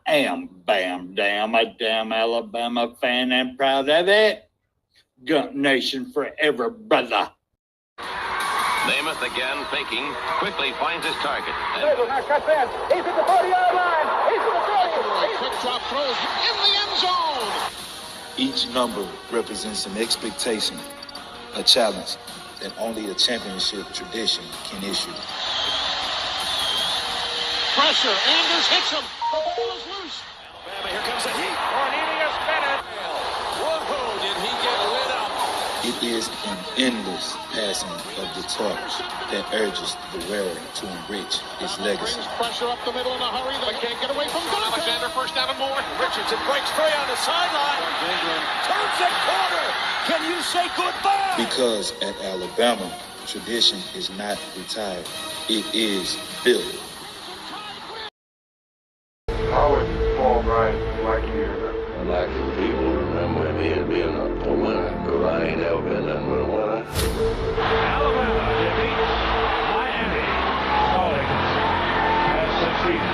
am bam damn a damn Alabama fan and proud of it. Gump Nation forever, brother. Namath again faking, quickly finds his target. He's at the 40-yard line. He's at the 30. Quick drop throws in the end zone. Each number represents an expectation, a challenge that only a championship tradition can issue. Pressure. Anders hits him. The ball is loose. Alabama, here comes the heat. Cornelius Bennett. Whoa, did he get lit up? It is an endless passing of the torch that urges the wearer to enrich his legacy. Brings pressure up the middle in a hurry. They can't get away from Dante. Alexander first down and more. Richardson breaks free on the sideline. Turns the corner. Can you say goodbye? Because at Alabama, tradition is not retired. It is built. How would Paul Bryant like you to remember? I'd like for people to remember me as being a winner, because I ain't ever been nothing but a winner. Alabama defeats Miami. Stallings has succeeded.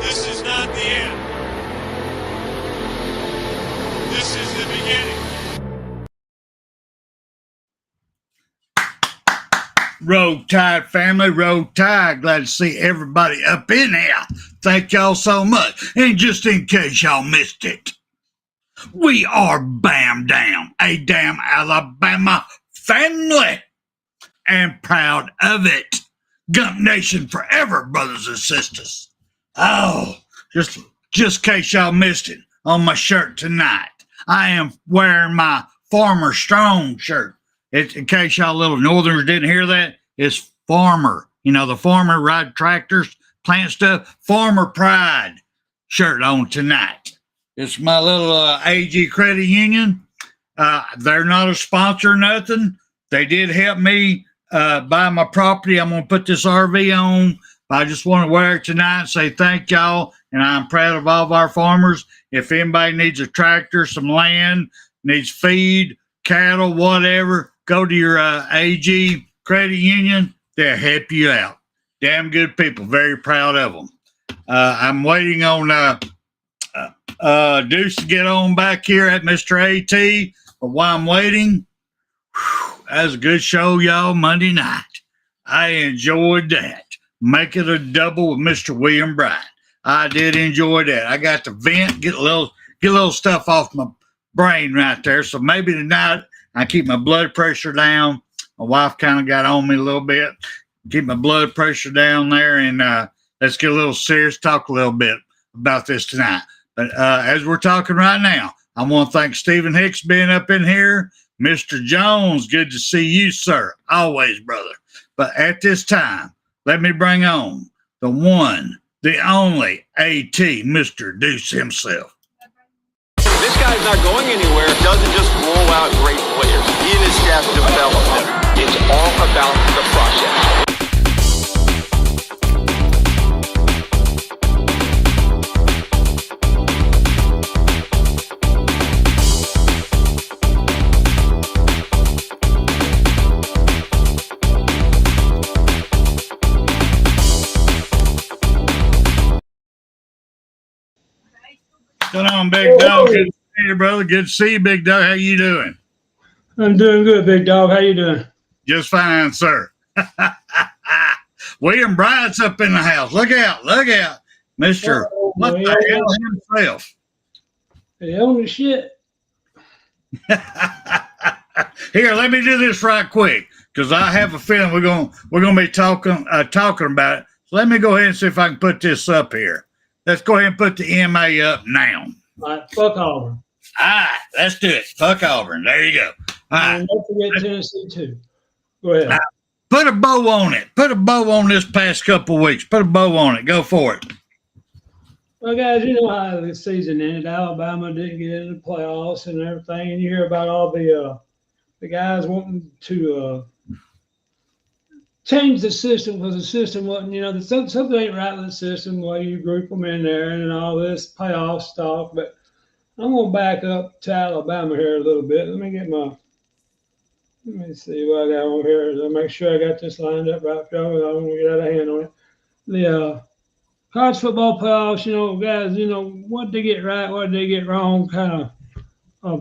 This is not the end. This is the beginning. Roll Tide family, Roll Tide. Glad to see everybody up in here. Thank y'all so much. And just in case y'all missed it, we are Bam Dam, a damn Alabama family, and proud of it. Gump Nation forever, brothers and sisters. Oh, just in case y'all missed it, on my shirt tonight, I am wearing my Farmer Strong shirt. In case y'all little northerners didn't hear that, it's Farmer. You know, the farmer ride tractors, plant stuff. Farmer Pride shirt on tonight. It's my little AG credit union. They're not a sponsor or nothing. They did help me buy my property. I'm going to put this RV on. I just want to wear it tonight and say thank y'all. And I'm proud of all of our farmers. If anybody needs a tractor, some land, needs feed, cattle, whatever, go to your AG credit union. They'll help you out. Damn good people. Very proud of them. I'm waiting on Deuce to get on back here at Mr. AT. But while I'm waiting, that was a good show, y'all, Monday night. I enjoyed that. Make it a double with Mr. William Bryant. I did enjoy that. I got to vent, get a little stuff off my brain right there. So maybe tonight I keep my blood pressure down. My wife kind of got on me a little bit. Keep my blood pressure down there, and let's get a little serious, talk a little bit about this tonight. But as we're talking right now, I want to thank Stephen Hicks being up in here. Mr. Jones, good to see you, sir. Always, brother. But at this time, let me bring on the one, the only AT, Mr. Deuce himself. This guy's not going anywhere. Doesn't just roll out great players. He and his staff develop them. It's all about the process. What's going on, Big Dog? Good to see you, brother. Good to see you, Big Dog. How you doing? I'm doing good, Big Dog. How you doing? Just fine, sir. William Bryant's up in the house. Look out, Mr. What the hell himself? He own the shit. Here, let me do this right quick, because I have a feeling we're gonna be talking about it. So let me go ahead and see if I can put this up here. Let's go ahead and put the MA up now. All right, fuck Auburn. All right, let's do it. Fuck Auburn. There you go. All right. And don't forget Tennessee, too. Go ahead. Put a bow on it. Put a bow on this past couple of weeks. Put a bow on it. Go for it. Well, guys, you know how the season ended. Alabama didn't get into the playoffs and everything. And you hear about all the guys wanting to change the system because the system wasn't, something ain't right with the system, the way you group them in there and all this playoff stuff. But I'm going to back up to Alabama here a little bit. Let me see what I got over here. I'll make sure I got this lined up right. I don't want to get out of hand on it. The college football playoffs, guys, what they get right, what they get wrong, kind of I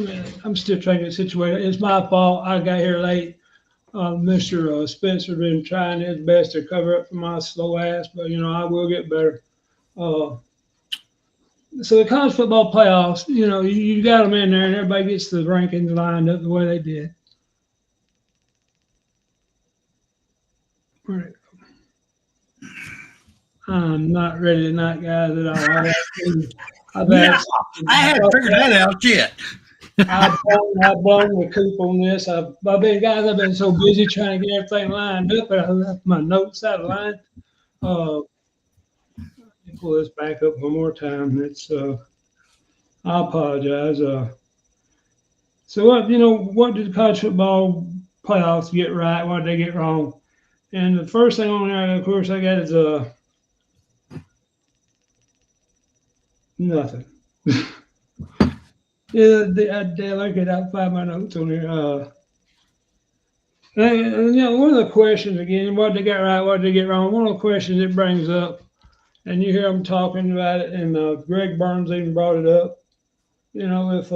mean, I'm still trying to get situated. It's my fault. I got here late. Mr. Spencer been trying his best to cover up for my slow ass, but I will get better. So the college football playoffs, you got them in there, and everybody gets the rankings lined up the way they did. Right. I'm not ready tonight, guys, at all. I haven't figured that out yet. I've blown the coop on this. I've been so busy trying to get everything lined up, and I left my notes out of line. Let me pull this back up one more time. I apologize. So what did college football playoffs get right? What did they get wrong? And the first thing on there, of course, I got is nothing. Yeah, I could find my notes on here. And, one of the questions again, what they got right, what they get wrong. One of the questions it brings up, and you hear them talking about it, and Greg Burns even brought it up. If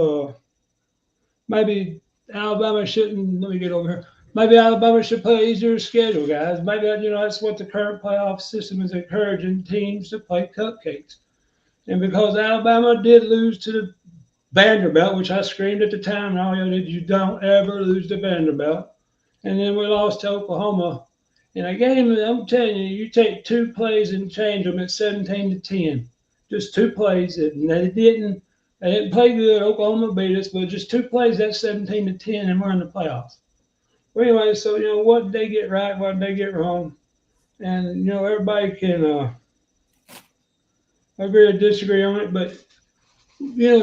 maybe Alabama shouldn't. Let me get over here. Maybe Alabama should play an easier schedule, guys. Maybe that's what the current playoff system is encouraging teams to play cupcakes. And because Alabama did lose to the Vanderbilt, which I screamed at the time, and all y'all did, you don't ever lose to Vanderbilt. And then we lost to Oklahoma. In a game, I'm telling you, you take 2 plays and change them at 17-10. Just 2 plays, and they didn't play good. Oklahoma beat us, but just 2 plays, that's 17-10, and we're in the playoffs. Well, anyway, so, what did they get right, what did they get wrong? And, everybody can agree or disagree on it, but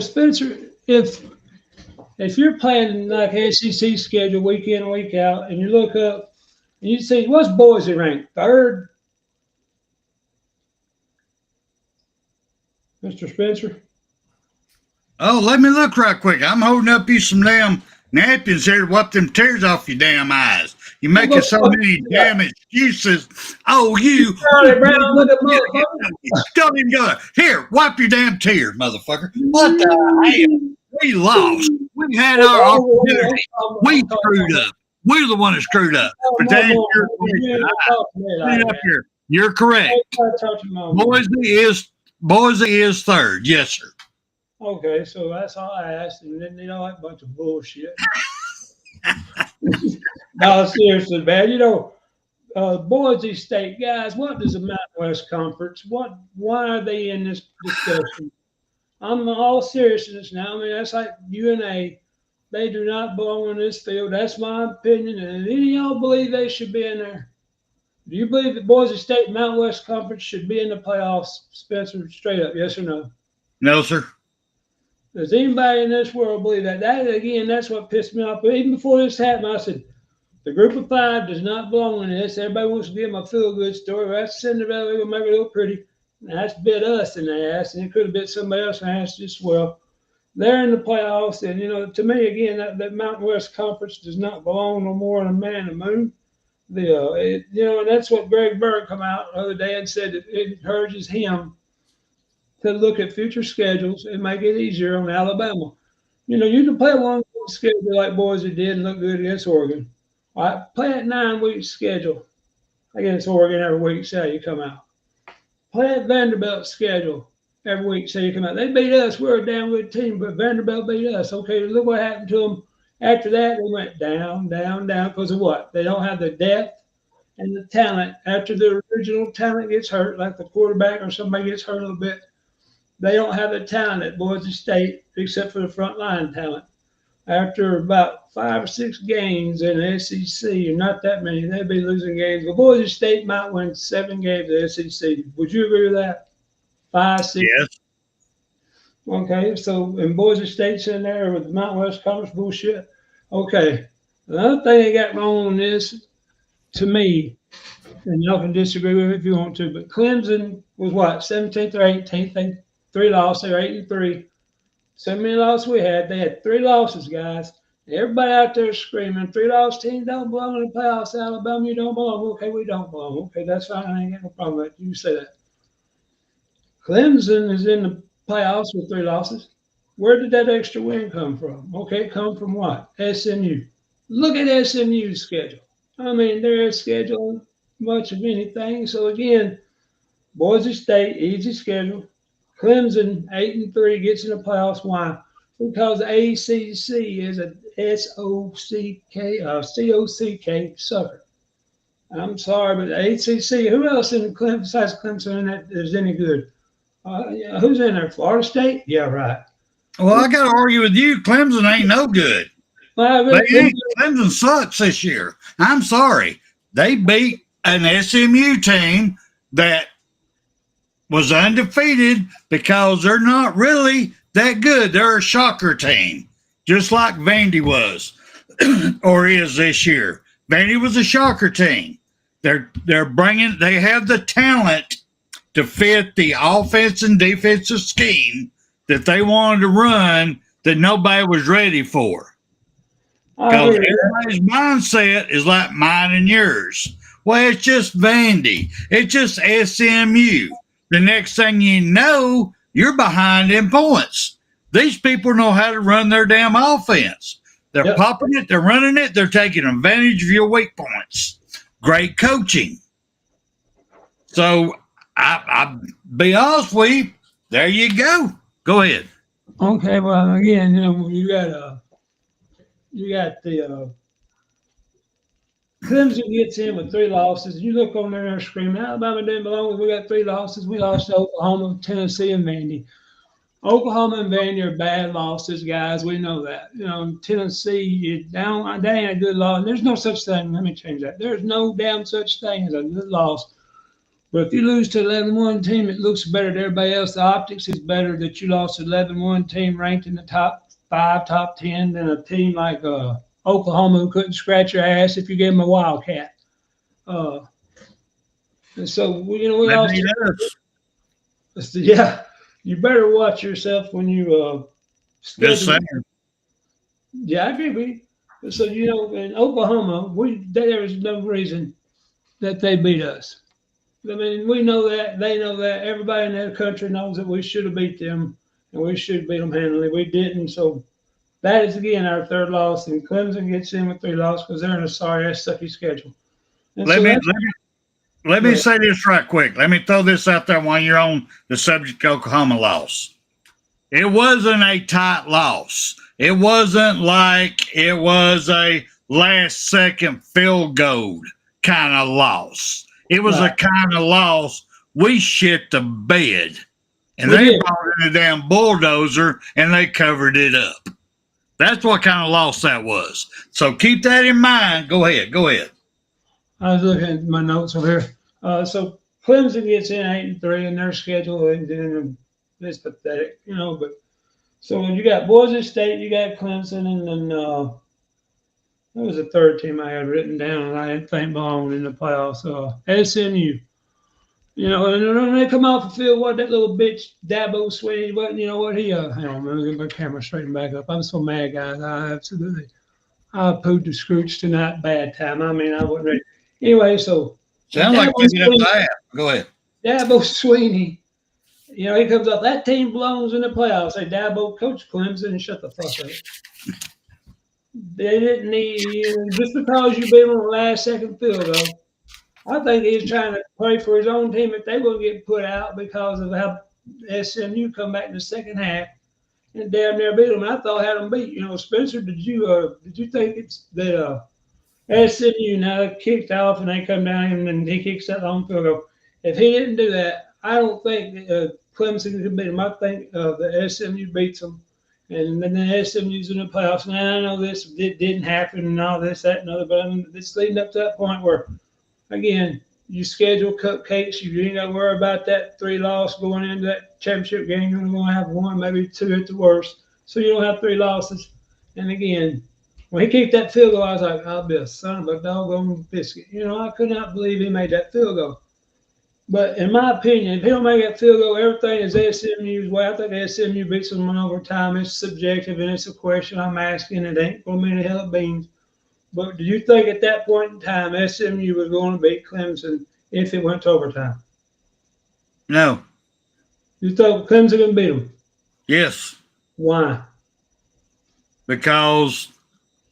Spencer, if you're playing like SEC schedule week in and week out, and you look up and you see what's Boise ranked 3rd, Mr. Spencer. Oh, let me look right quick. I'm holding up you some damn napkins here to wipe them tears off your damn eyes. You making so many damn excuses. Oh, you. Don't even go there. Here, wipe your damn tears, motherfucker. What the hell? We lost. We had our opportunity. We screwed up. We're the one that screwed up. But then you're correct. Boise is 3rd. Yes, sir. Okay, so that's all I asked, and then that bunch of bullshit. No, seriously, man. Boise State guys. What does the Mountain West Conference? Why are they in this discussion? I'm all seriousness now. I mean, that's like UNA. They do not belong in this field. That's my opinion. And any of y'all believe they should be in there? Do you believe that Boise State and Mountain West Conference should be in the playoffs? Spencer, straight up, yes or no? No, sir. Does anybody in this world believe that? That's what pissed me off. But even before this happened, I said, the group of 5 does not belong in this. Everybody wants to give them a feel-good story. That's Cinderella. We're going to make it look pretty. And that's bit us in the ass, and it could have bit somebody else in the ass as well. They're in the playoffs, and, to me, again, that Mountain West Conference does not belong no more than a man in the moon. And that's what Greg Bird come out the other day and said it encourages him to look at future schedules and make it easier on Alabama. You can play a one schedule like Boise did and look good against Oregon. All right, play a 9-week schedule against Oregon every week, see how you come out. Play a Vanderbilt schedule every week, see how you come out. They beat us. We're a damn good team, but Vanderbilt beat us. Okay, look what happened to them. After that, they went down, down, down because of what? They don't have the depth and the talent. After the original talent gets hurt, like the quarterback or somebody gets hurt a little bit, they don't have the talent at Boise State except for the front line talent. After about 5 or 6 games in the SEC, and not that many, they'd be losing games. But Boise State might win 7 games in the SEC. Would you agree with that? 5, 6? Yes. Okay, so in Boise State's in there with the Mountain West Conference bullshit. Okay, another thing they got wrong on this, to me, and y'all can disagree with it if you want to, but Clemson was what, 17th or 18th? They 3 losses. They were 8-3. So many losses we had. They had 3 losses, guys. Everybody out there screaming, 3-loss team don't belong in the playoffs. Alabama, you don't belong. Okay, we don't belong. Okay, that's fine. I ain't got no problem with it. You say that. Clemson is in the playoffs with 3 losses. Where did that extra win come from? Okay, come from what? SMU. Look at SMU's schedule. I mean, their schedule much of anything. So again, Boise State, easy schedule. Clemson, 8-3, gets in the playoffs. Why? Because ACC is a COCK sucker. I'm sorry, but ACC, who else in Clemson, besides Clemson that is any good? Who's in there? Florida State? Yeah, right. Well, I got to argue with you. Clemson ain't no good. Clemson sucks this year. I'm sorry. They beat an SMU team that was undefeated because they're not really that good. They're a shocker team, just like Vandy was or is this year. Vandy was a shocker team. They have the talent to fit the offense and defensive scheme that they wanted to run that nobody was ready for. Because everybody's mindset is like mine and yours. Well, it's just Vandy. It's just SMU. The next thing you know, you're behind in points. These people know how to run their damn offense. They're popping it. They're running it. They're taking advantage of your weak points. Great coaching. So, I'll be honest with you. There you go. Go ahead. Okay, well, again, you got the Clemson gets in with 3 losses. You look on there and screaming, Alabama didn't belong. We got 3 losses. We lost to Oklahoma, Tennessee, and Vandy. Oklahoma and Vandy are bad losses, guys. We know that. Tennessee, they ain't a good loss. There's no such thing. Let me change that. There's no damn such thing as a good loss. But if you lose to 11-1 team, it looks better to everybody else. The optics is better that you lost to 11-1 team ranked in the top 5, top 10 than a team like Oklahoma who couldn't scratch your ass if you gave them a Wildcat. And so, we lost. Yeah, you better watch yourself when you Just saying. Yeah, I agree with you. So, in Oklahoma, there is no reason that they beat us. I mean, we know that. They know that. Everybody in that country knows that we should have beat them, and we should beat them handily. We didn't. So that is, again, our 3rd loss. And Clemson gets in with 3 losses because they're in a sorry-ass, sucky schedule. And let me say this right quick. Let me throw this out there while you're on the subject of Oklahoma loss. It wasn't a tight loss. It wasn't like it was a last-second field goal kind of loss. It was a kind of loss. We shit the bed. And they brought in a damn bulldozer and they covered it up. That's what kind of loss that was. So keep that in mind. Go ahead. I was looking at my notes over here. So Clemson gets in 8-3 in their schedule, and it's pathetic, But so you got Boise State, you got Clemson, and then there was a 3rd team I had written down, and I didn't think belonged in the playoffs. SMU. And when they come off the field, what that little bitch Dabo Swinney, hang on, let me get my camera straightened back up. I'm so mad, guys. I pooed the scrooch tonight, bad time. I mean, I wasn't ready. Anyway, so. Sounds like you get up that. Go ahead. Dabo Swinney, he comes up, that team belongs in the playoffs. Hey, Dabo, coach Clemson, and shut the fuck up. They didn't need, just because you beat them on the last-second field goal. I think he's trying to play for his own team if they will get put out because of how SMU come back in the second half and damn near beat them. I thought had them beat. Spencer, did you think it's that SMU now kicked off and they come down and then he kicks that long field goal? If he didn't do that, I don't think Clemson could beat them. I think the SMU beats them. And then the SMU's in the playoffs. Now, I know this didn't happen and all this, that, and other, but it's leading up to that point where, again, you schedule cupcakes. You ain't got to worry about that 3 loss going into that championship game. You're going to have 1, maybe 2 at the worst. So you don't have 3 losses. And again, when he kicked that field goal, I was like, I'll be a son of a doggone biscuit. I could not believe he made that field goal. But in my opinion, if he don't make that field goal, everything is SMU's way. I think SMU beats them in overtime. It's subjective and it's a question I'm asking. It ain't going to mean a hell of beans. But do you think at that point in time SMU was going to beat Clemson if it went to overtime? No. You thought Clemson going to beat them? Yes. Why? Because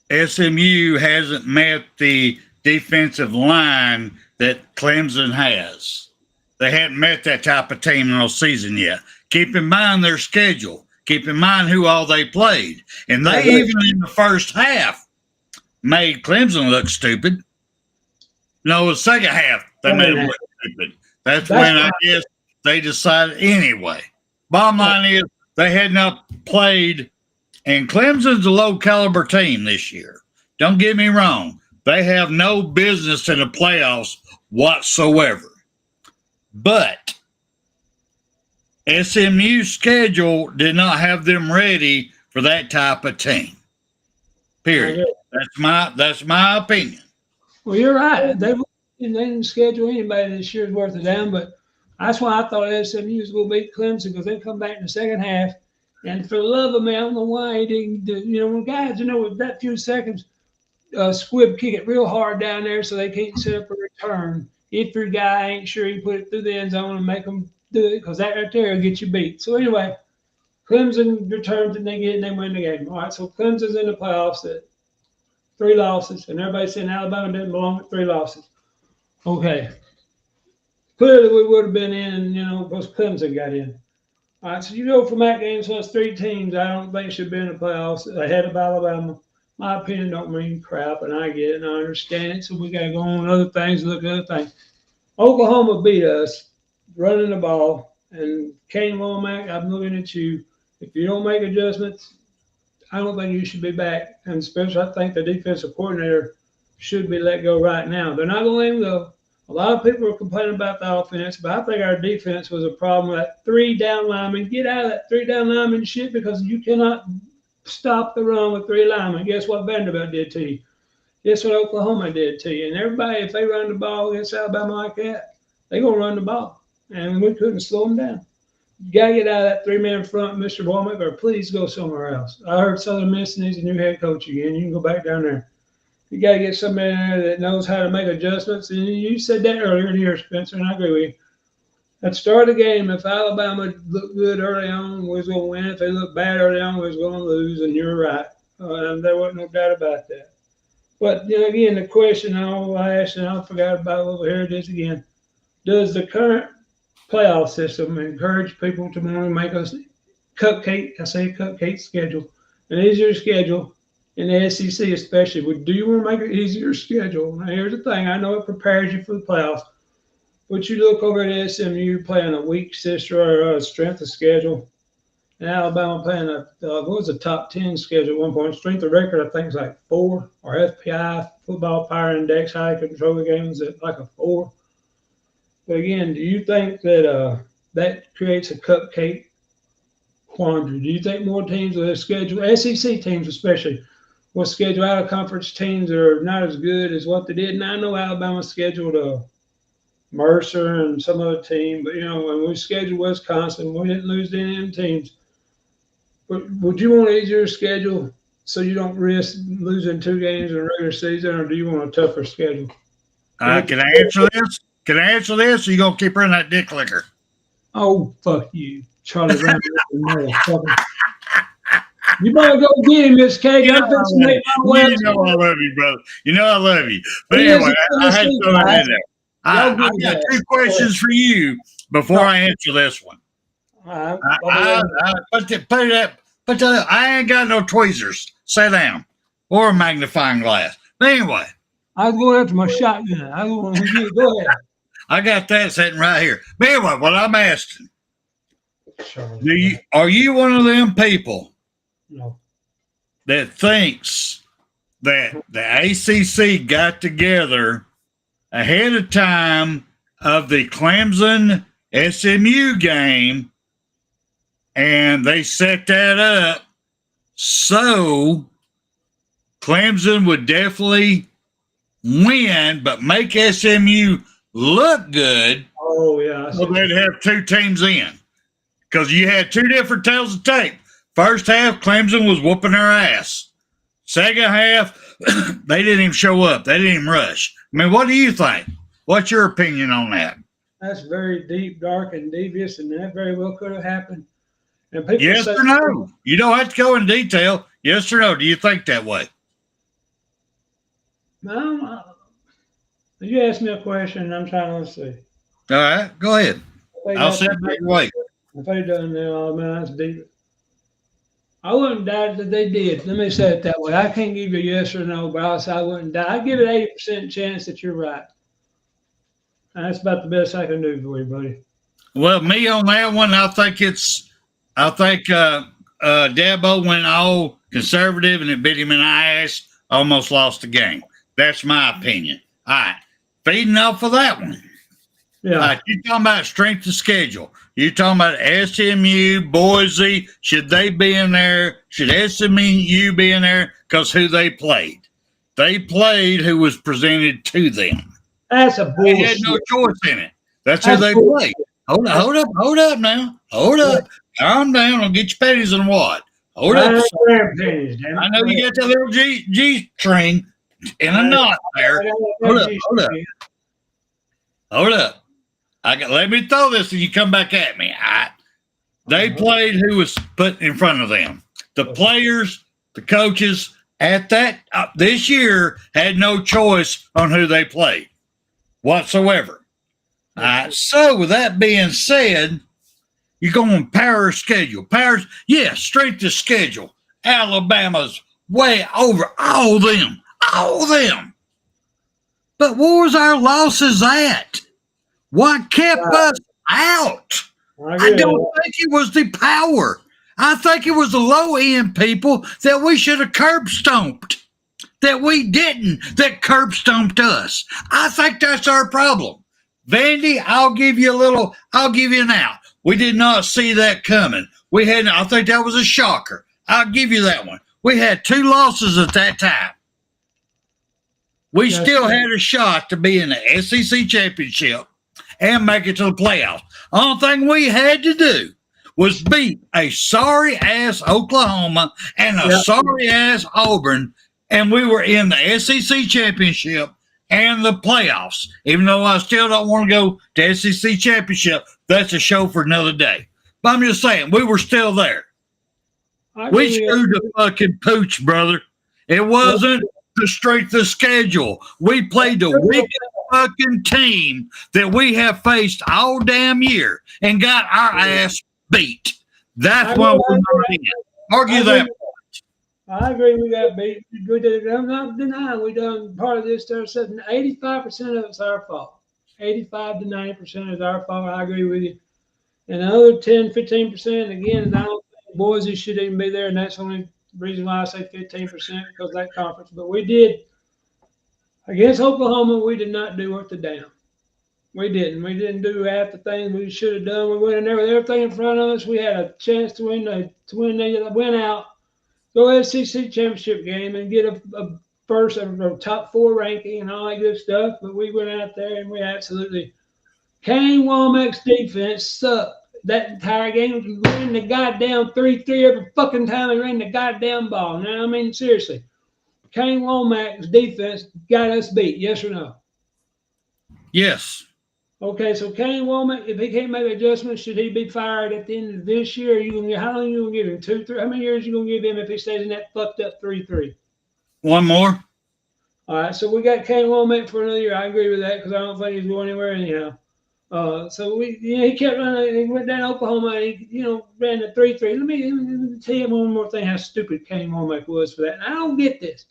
SMU hasn't met the defensive line that Clemson has. They hadn't met that type of team in the season yet. Keep in mind their schedule. Keep in mind who all they played. And they, even in the first half, made Clemson look stupid. No, the second half, they made them look stupid. That's when I guess they decided anyway. Bottom line is they had not played, and Clemson's a low-caliber team this year. Don't get me wrong. They have no business in the playoffs whatsoever. But SMU's schedule did not have them ready for that type of team. Period. That's my opinion. Well, you're right. They didn't schedule anybody this year's worth of down, but that's why I thought SMU was going to beat Clemson because they come back in the second half. And for the love of me, I don't know why he didn't do. When guys, with that few seconds, Squib kick it real hard down there so they can't set up a return. If your guy ain't sure, you put it through the end zone and make them do it because that right there will get you beat. So anyway, Clemson returns and they win the game. All right, so Clemson's in the playoffs at 3 losses, and everybody's saying Alabama didn't belong at 3 losses. Okay. Clearly we would have been in, because Clemson got in. All right, so you go from that game, so it's 3 teams I don't think should be in the playoffs ahead of Alabama. My opinion don't mean crap, and I get it and I understand it, so we got to go on other things and look at other things. Oklahoma beat us running the ball, and Kane Womack, I'm looking at you. If you don't make adjustments, I don't think you should be back, and especially I think the defensive coordinator should be let go right now. They're not going to let him go. A lot of people are complaining about the offense, but I think our defense was a problem with that 3 down linemen. Get out of that 3 down lineman shit because you cannot stop the run with 3 linemen. Guess what Vanderbilt did to you? Guess what Oklahoma did to you? And everybody, if they run the ball against Alabama like that, they're going to run the ball. And we couldn't slow them down. You got to get out of that 3-man front, Mr. Womack, or please go somewhere else. I heard Southern Miss needs a new head coach again. You can go back down there. You got to get somebody in there that knows how to make adjustments. And you said that earlier in the year, Spencer, and I agree with you. At the start of the game, if Alabama looked good early on, we was going to win. If they looked bad early on, we was going to lose, and you're right. There wasn't no doubt about that. But, again, the question I'll ask, and I forgot about over here, it is again, does the current playoff system encourage people to want to make us cupcake schedule, an easier schedule in the SEC especially? Do you want to make an easier schedule? Now, here's the thing. I know it prepares you for the playoffs, but you look over at SMU playing a weak sister or a strength of schedule, and Alabama playing what was the top 10 schedule at one point? Strength of record, I think, is like 4, or FPI, Football Power Index, how you control the games at like a 4. But again, do you think that that creates a cupcake quandary? Do you think more teams will schedule, SEC teams especially, will schedule out of conference teams that are not as good as what they did? And I know Alabama scheduled Mercer and some other team, but when we scheduled Wisconsin, we didn't lose any of them teams. But would you want an easier schedule so you don't risk losing 2 games in the regular season, or do you want a tougher schedule? Can I answer this? Can I answer this, or you going to keep running that dick licker? Oh, fuck you, Charlie Brown. You better go get him, Miss K. You know I love you, brother. You know I love you. But anyway, I had to throw that in there. I got 2 questions for you before I answer this one. I ain't got no tweezers. Sit down. Or a magnifying glass. But anyway. I was going after my shotgun. Go ahead. I got that sitting right here. But anyway, what I'm asking, are you one of them people that thinks that the ACC got together ahead of time of the Clemson SMU game and they set that up so Clemson would definitely win, but make SMU look good? Oh, Oh, yeah. So they'd have two teams in because you had two different tails of tape. First half, Clemson was whooping their ass. Second half, they didn't even show up. They didn't even rush. I mean, what do you think? What's your opinion on that? That's very deep, dark, and devious, and that very well could have happened. And people Yes say, or no? You don't have to go in detail. Yes or no? Do you think that way? You asked me a question, and I'm trying to see. All right, go ahead. I'll send it your way. If they done that, oh man, that's deep. I wouldn't doubt that they did. Let me say it that way. I can't give you a yes or no, but I'll say I wouldn't doubt. I give it 80% chance that you're right. And that's about the best I can do for you, buddy. Well, me on that one, I think Dabo went all conservative and it bit him in the ass, almost lost the game. That's my opinion. All right. Feeding off of that one. Yeah. All right, you're talking about strength of schedule. You're talking about SMU, Boise. Should they be in there? Should SMU be in there? Because who they played. They played who was presented to them. That's a bullshit. They had no choice in it. That's who they played. Hold up now. Hold up. Calm down. I'll get your panties in what? Hold up. I know you got that little G string in a knot there. Hold up. Let me throw this and you come back at me. They played who was put in front of them. The players, the coaches at that this year had no choice on who they played whatsoever. So with that being said, you're going power schedule. Strength of schedule. Alabama's way over all them. But what was our losses at? What kept us out? I don't think it was the power. I think it was the low-end people that we should have curb stomped. That we didn't, that curb stomped us. I think that's our problem. Vandy, I'll give you an out. We did not see that coming. I think that was a shocker. I'll give you that one. We had 2 losses at that time. We still had a shot to be in the SEC championship and make it to the playoffs. Only thing we had to do was beat a sorry-ass Oklahoma and a sorry-ass Auburn, and we were in the SEC championship and the playoffs. Even though I still don't want to go to SEC championship, that's a show for another day. But I'm just saying, we were still there. We screwed the fucking pooch, brother. It wasn't the strength of schedule. We played the weakest fucking team that we have faced all damn year and got our ass beat. That's why we're not in. Argue that. I agree we got beat. I'm not denying we done part of this. 85% of it's our fault. 85 to 90% is our fault. I agree with you. And the other 10, 15%, again, I don't think Boise should even be there, and that's the only reason why I say 15% because of that conference. But we did. Against Oklahoma, we did not do worth a damn. We didn't. We didn't do half the things we should have done. We went in there with everything in front of us. We had a chance to win out, go SEC championship game, and get a first or top 4 ranking and all that good stuff. But we went out there and we absolutely. Kane Womack's defense sucked that entire game. We ran the goddamn 3-3 every fucking time we ran the goddamn ball. Now, I mean, seriously. Kane Womack's defense got us beat, yes or no? Yes. Okay, so Kane Womack, if he can't make adjustments, should he be fired at the end of this year? How long are you going to give him? 2, 3? How many years are you going to give him if he stays in that fucked up 3-3? One more. All right, so we got Kane Womack for another year. I agree with that because I don't think he's going anywhere anyhow. So he kept running. He went down to Oklahoma. And he ran the 3-3. Let me tell you one more thing. How stupid Kane Womack was for that. And I don't get this.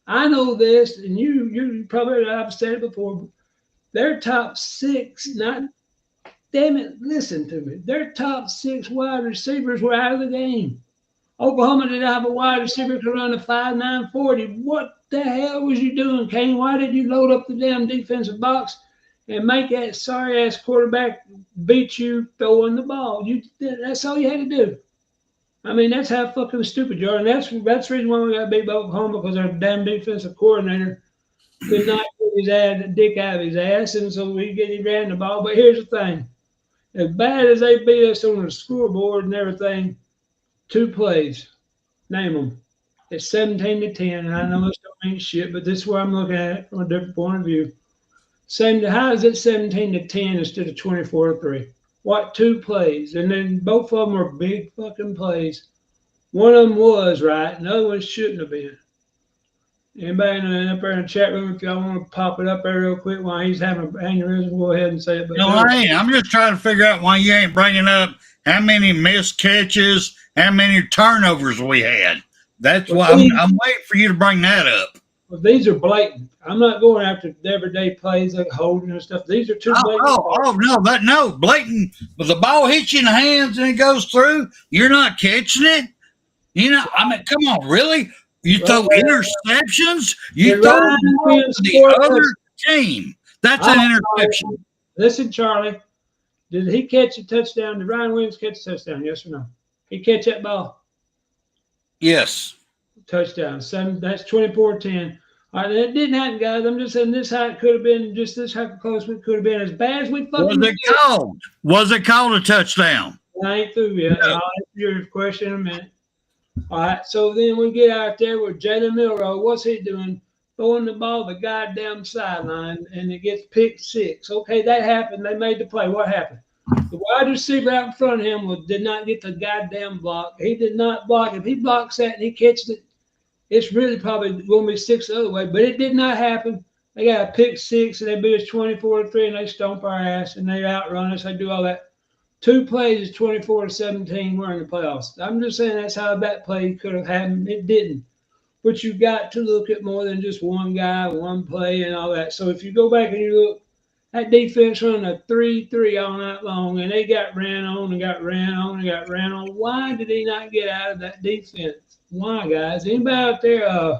I know this, and you probably I've said it before. But their top 6, damn it, listen to me. Their top 6 wide receivers were out of the game. Oklahoma didn't have a wide receiver who could run a 5.9 40. What the hell was you doing, Kane? Why did you load up the damn defensive box and make that sorry-ass quarterback beat you throwing the ball? That's all you had to do. I mean, that's how fucking stupid you are. And that's the reason why we got beat by Oklahoma, because our damn defensive coordinator could not get his ass, dick out of his ass, and so he ran the ball. But here's the thing: as bad as they beat us on the scoreboard and everything, 2 plays, name them. It's 17-10, and I know this don't mean shit, but this is where I'm looking at it from a different point of view. How is it 17-10 instead of 24-3? What 2 plays? And then both of them are big fucking plays. One of them was right, and the other one shouldn't have been. Anybody up there in the chat room, if y'all want to pop it up there real quick while he's having an aneurysm, go ahead and say it. But no, I ain't. I'm just trying to figure out why you ain't bringing up how many missed catches, how many turnovers we had. That's why I'm waiting for you to bring that up. Well, these are blatant. I'm not going after the everyday plays like holding and stuff. These are 2 blatant. No, blatant. But the ball hits you in the hands and it goes through. You're not catching it. You know, I mean, come on, really? You throw interceptions? You throw the other team. That's an interception. Listen, Charlie, did he catch a touchdown? Did Ryan Williams catch a touchdown? Yes or no? He catch that ball? Yes. Touchdown. That's 24-10. All right, that didn't happen, guys. I'm just saying this how it could have been, just this how close it could have been. As bad as we fucking Was it called a touchdown? I ain't through yet. I'll answer your question in a minute. All right, so then we get out there with Jalen Milroe. What's he doing? Throwing the ball the goddamn sideline, and it gets picked 6. Okay, that happened. They made the play. What happened? The wide receiver out in front of him did not get the goddamn block. He did not block. If he blocks that and he catches it, it's really probably going to be 6 the other way. But it did not happen. They got a pick 6, and they beat us 24-3, and they stomp our ass, and they outrun us. They do all that. 2 plays is 24-17. We're in the playoffs. I'm just saying that's how that play could have happened. It didn't. But you got to look at more than just one guy, one play, and all that. So if you go back and you look, that defense run a 3-3 all night long, and they got ran on and got ran on and got ran on. Why did he not get out of that defense? Why, guys? Anybody out there,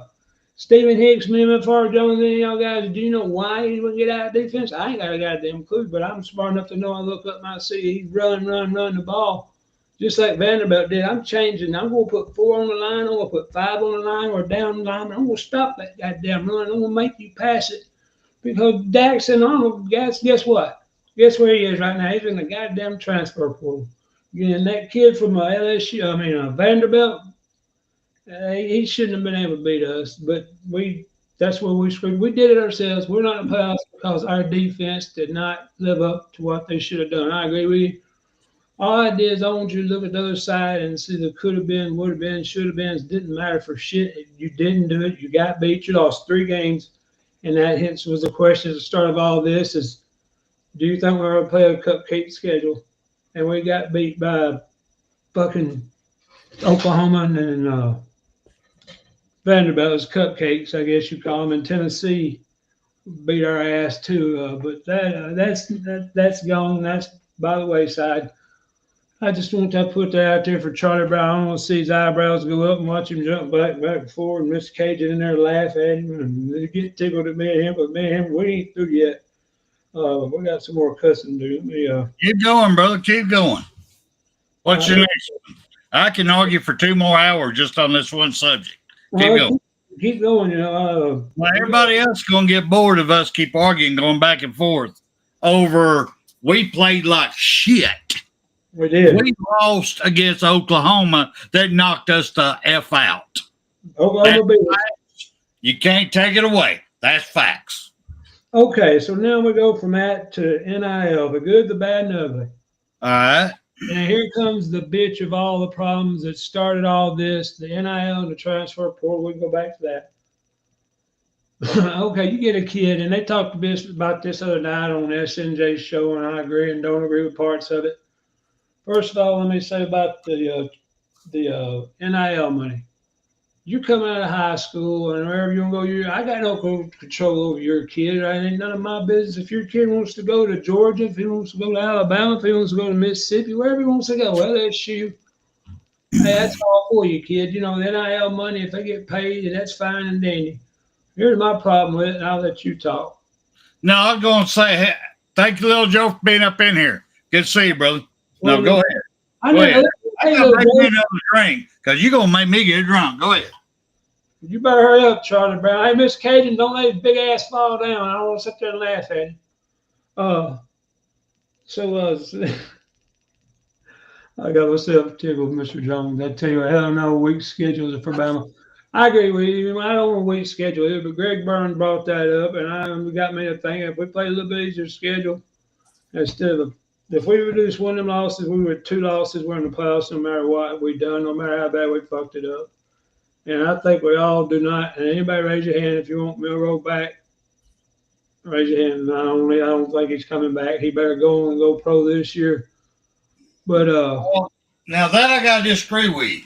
Stephen Hicks, MFR Jones, any of y'all guys, do you know why he wouldn't get out of defense? I ain't got a goddamn clue, but I'm smart enough to know I look up and I see he's run the ball. Just like Vanderbilt did. I'm changing. I'm going to put 4 on the line. I'm going to put 5 on the line or down the line. I'm going to stop that goddamn run. I'm going to make you pass it. Because Daxon Arnold, guess what? Guess where he is right now? He's in the goddamn transfer portal. And that kid from Vanderbilt, he shouldn't have been able to beat us. But that's where we screwed. We did it ourselves. We're not in the playoffs because our defense did not live up to what they should have done. I agree with you. All I did is I want you to look at the other side and see the could have been, would have been, should have been. It didn't matter for shit. You didn't do it. You got beat. You lost 3 games. And that hence was the question at the start of all this is, do you think we're going to play a cupcake schedule? And we got beat by fucking Oklahoma and Vanderbilt as cupcakes, I guess you call them. And Tennessee beat our ass too. But that's gone. That's by the wayside. I just want to put that out there for Charlie Brown. I want to see his eyebrows go up and watch him jump back and forth, and Mr. Cajun in there laugh at him and they get tickled at me and him. But me and him, we ain't through yet. We got some more cussing to do. Keep going, brother. Keep going. What's your next one? I can argue for 2 more hours just on this one subject. Keep going. Keep going. Well, everybody else is going to get bored of us keep arguing, going back and forth over we played like shit. We did. We lost against Oklahoma that knocked us the F out. You can't take it away. That's facts. Okay, so now we go from that to NIL, the good, the bad, and the ugly. All right. And here comes the bitch of all the problems that started all this, the NIL and the transfer portal. We can go back to that. Okay, you get a kid, and they talked about this other night on SNJ's show, and I agree and don't agree with parts of it. First of all, let me say about the NIL money. You coming out of high school and wherever you want to go, I got no control over your kid. Right? It ain't none of my business. If your kid wants to go to Georgia, if he wants to go to Alabama, if he wants to go to Mississippi, wherever he wants to go, well, that's you. Hey, that's all for you, kid. You know, the NIL money, if they get paid, that's fine and dandy. Here's my problem with it, and I'll let you talk. No, I'm going to say, hey, thank you, Little Joe, for being up in here. Good to see you, brother. No, go ahead. I got to make me another drink because you're going to make me get drunk. Go ahead. You better hurry up, Charlie Brown. Hey, Miss Cajun, don't let his big ass fall down. I don't want to sit there and laugh at him. I got myself tickled, Mr. Jones. I tell you, hell no, weak schedules for Bama. I agree with you. I don't want a weak schedule either, but Greg Burns brought that up, and got me to think if we play a little bit easier schedule, instead of if we reduce one of them losses, we were 2 losses, we're in the playoffs no matter what we done, no matter how bad we fucked it up. And I think we all do not. And anybody raise your hand if you want Milroe back. Raise your hand. I don't think he's coming back. He better go and go pro this year. But now that I gotta disagree with you.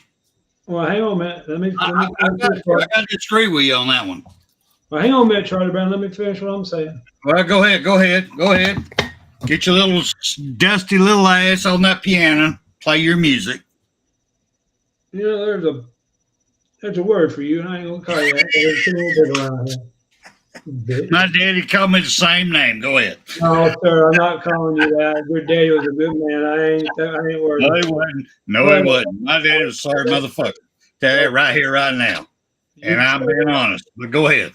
Well, hang on a minute. I gotta disagree with you on that one. Well, hang on a minute, Charlie Brown. Let me finish what I'm saying. Well, go ahead. Get your little dusty little ass on that piano. Play your music. You know, there's a word for you, and I ain't gonna call you that. There's a little bit around here. My daddy called me the same name. Go ahead. No, sir, I'm not calling you that. Your daddy was a good man. I ain't worried. No, he wasn't. No, he wasn't. My daddy was a sorry motherfucker. Tell you right here, right now. And I'm being honest. But go ahead.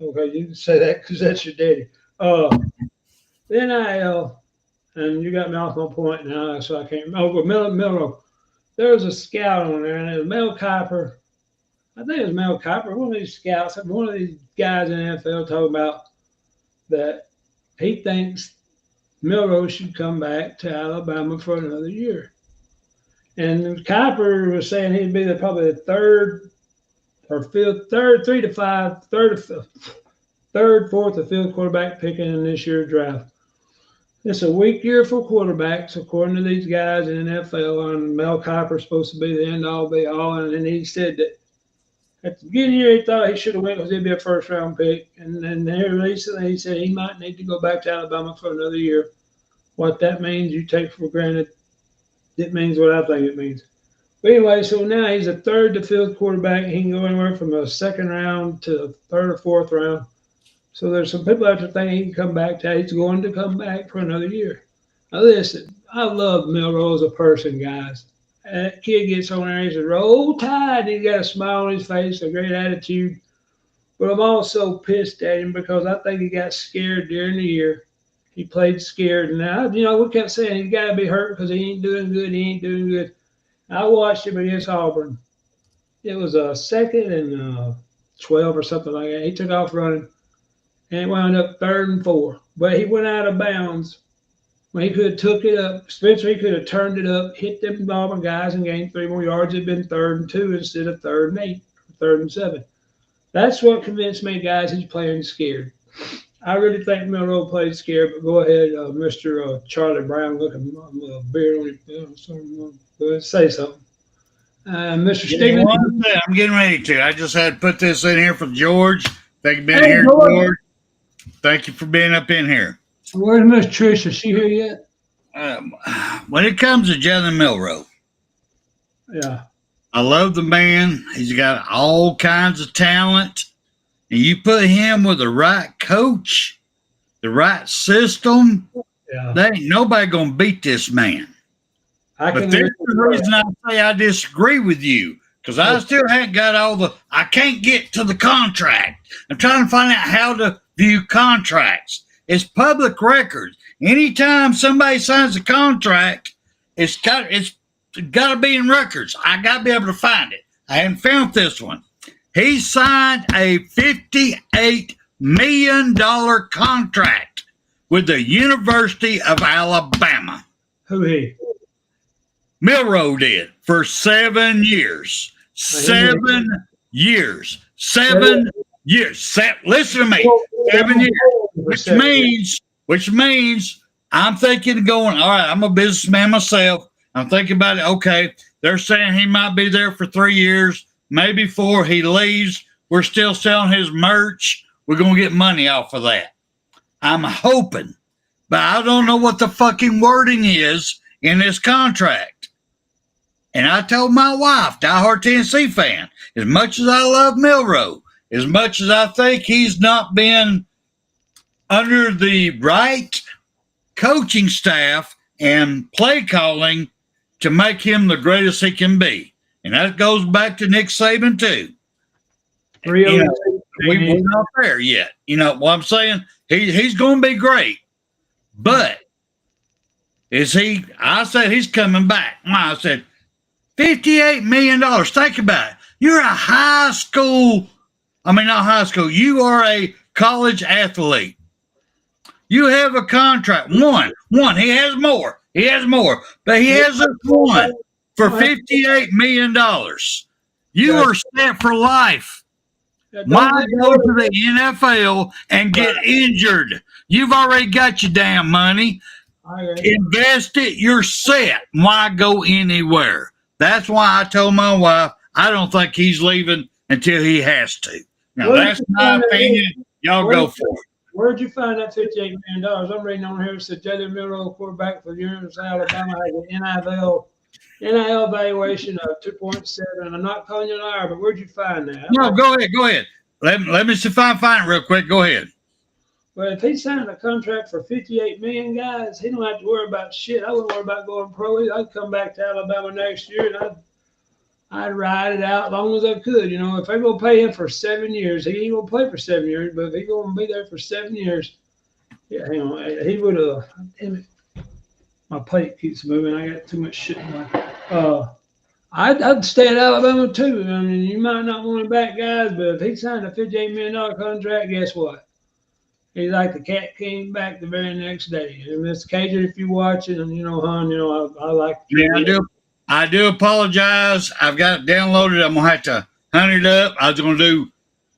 Okay, you can say that because that's your daddy. Then and you got me off my point now, so I can't remember. Milroe. There was a scout on there, and it was Mel Kiper. I think it was Mel Kiper, one of these scouts, one of these guys in the NFL talking about that he thinks Milroe should come back to Alabama for another year. And Kiper was saying he'd be probably the third, fourth, or fifth quarterback picking in this year's draft. It's a weak year for quarterbacks, according to these guys in the NFL, and Mel Kiper's supposed to be the end-all, be-all, and then he said that at the beginning of the year, he thought he should have went because he'd be a first-round pick. And then here recently, he said he might need to go back to Alabama for another year. What that means, you take for granted. It means what I think it means. But anyway, so now he's a third to fifth quarterback. He can go anywhere from a second round to a third or fourth round. So there's some people out there thinking he can come back. He's going to come back for another year. Now listen, I love Milroe as a person, guys. That kid gets on there, he's a roll tide. He's got a smile on his face, a great attitude. But I'm also pissed at him because I think he got scared during the year. He played scared. And now, we kept saying he's got to be hurt because he ain't doing good. I watched him against Auburn. It was a 2nd and 12 or something like that. He took off running and it wound up 3rd and 4. But he went out of bounds. When he could have took it up, Spencer, he could have turned it up, hit them Auburn guys and gained 3 more yards. It'd been 3rd and 2 instead of 3rd and 8, 3rd and 7. That's what convinced me, guys, he's playing scared. I really think Milroe played scared, but go ahead, Mr. Charlie Brown, look at my beard on him. Go ahead, say something. Mr. Stevens. I'm getting ready to. I just had to put this in here for George. Thank you for being here, George. Thank you for being up in here. Where's Miss Trish? Is she here yet? When it comes to Jalen Milroe, yeah, I love the man. He's got all kinds of talent. And you put him with the right coach, the right system, there ain't nobody going to beat this man. But there's the reason I say I disagree with you, because I still haven't got I can't get to the contract. I'm trying to find out how to view contracts. It's public records. Anytime somebody signs a contract, it's got to be in records. I got to be able to find it. I haven't found this one. He signed a $58 million contract with the University of Alabama. Who he? Milroe did for 7 years. 7 years. 7 years. Listen to me. 7 years. Which means I'm thinking of going, all right, I'm a businessman myself. I'm thinking about it. Okay, they're saying he might be there for 3 years. Maybe 4, he leaves. We're still selling his merch. We're going to get money off of that. I'm hoping. But I don't know what the fucking wording is in this contract. And I told my wife, diehard Tennessee fan, as much as I love Milroe, as much as I think he's not been under the right coaching staff and play calling to make him the greatest he can be. And that goes back to Nick Saban, too. we're not there yet. You know what I'm saying? He's going to be great, but is he? I said he's coming back. I said $58 million. Think about it. You're a high school. I mean, not high school. You are a college athlete. You have a contract. One. He has more. But he has this one for $58 million. You are set for life. Why go to the NFL and get injured? You've already got your damn money. Invest it. You're set. Why go anywhere? That's why I told my wife I don't think he's leaving until he has to. Now, that's my opinion. Y'all go for it. Where'd you find that $58 million? I'm reading on here. It said Jalen Milroe, quarterback for the University of Alabama, has an NIL valuation of 2.7. I'm not calling you a liar, but where'd you find that? No, go ahead. Let me see if I can find it real quick. Go ahead. Well, if he signed a contract for $58 million, guys, he don't have to worry about shit. I wouldn't worry about going pro. I'd come back to Alabama next year, and I'd ride it out as long as I could. You know, if they're going to pay him for 7 years, he ain't going to play for 7 years, but if he's going to be there for 7 years, yeah, hang on. He would have, damn it. My plate keeps moving. I got too much shit in my, I'd stay at Alabama too. I mean, you might not want him back, guys, but if he signed a $58 million contract, guess what? He's like the cat came back the very next day. And Mr. Cajun, if you're watching, and hon, I like. Yeah, I do apologize. I've got it downloaded. I'm gonna have to hunt it up. I was gonna do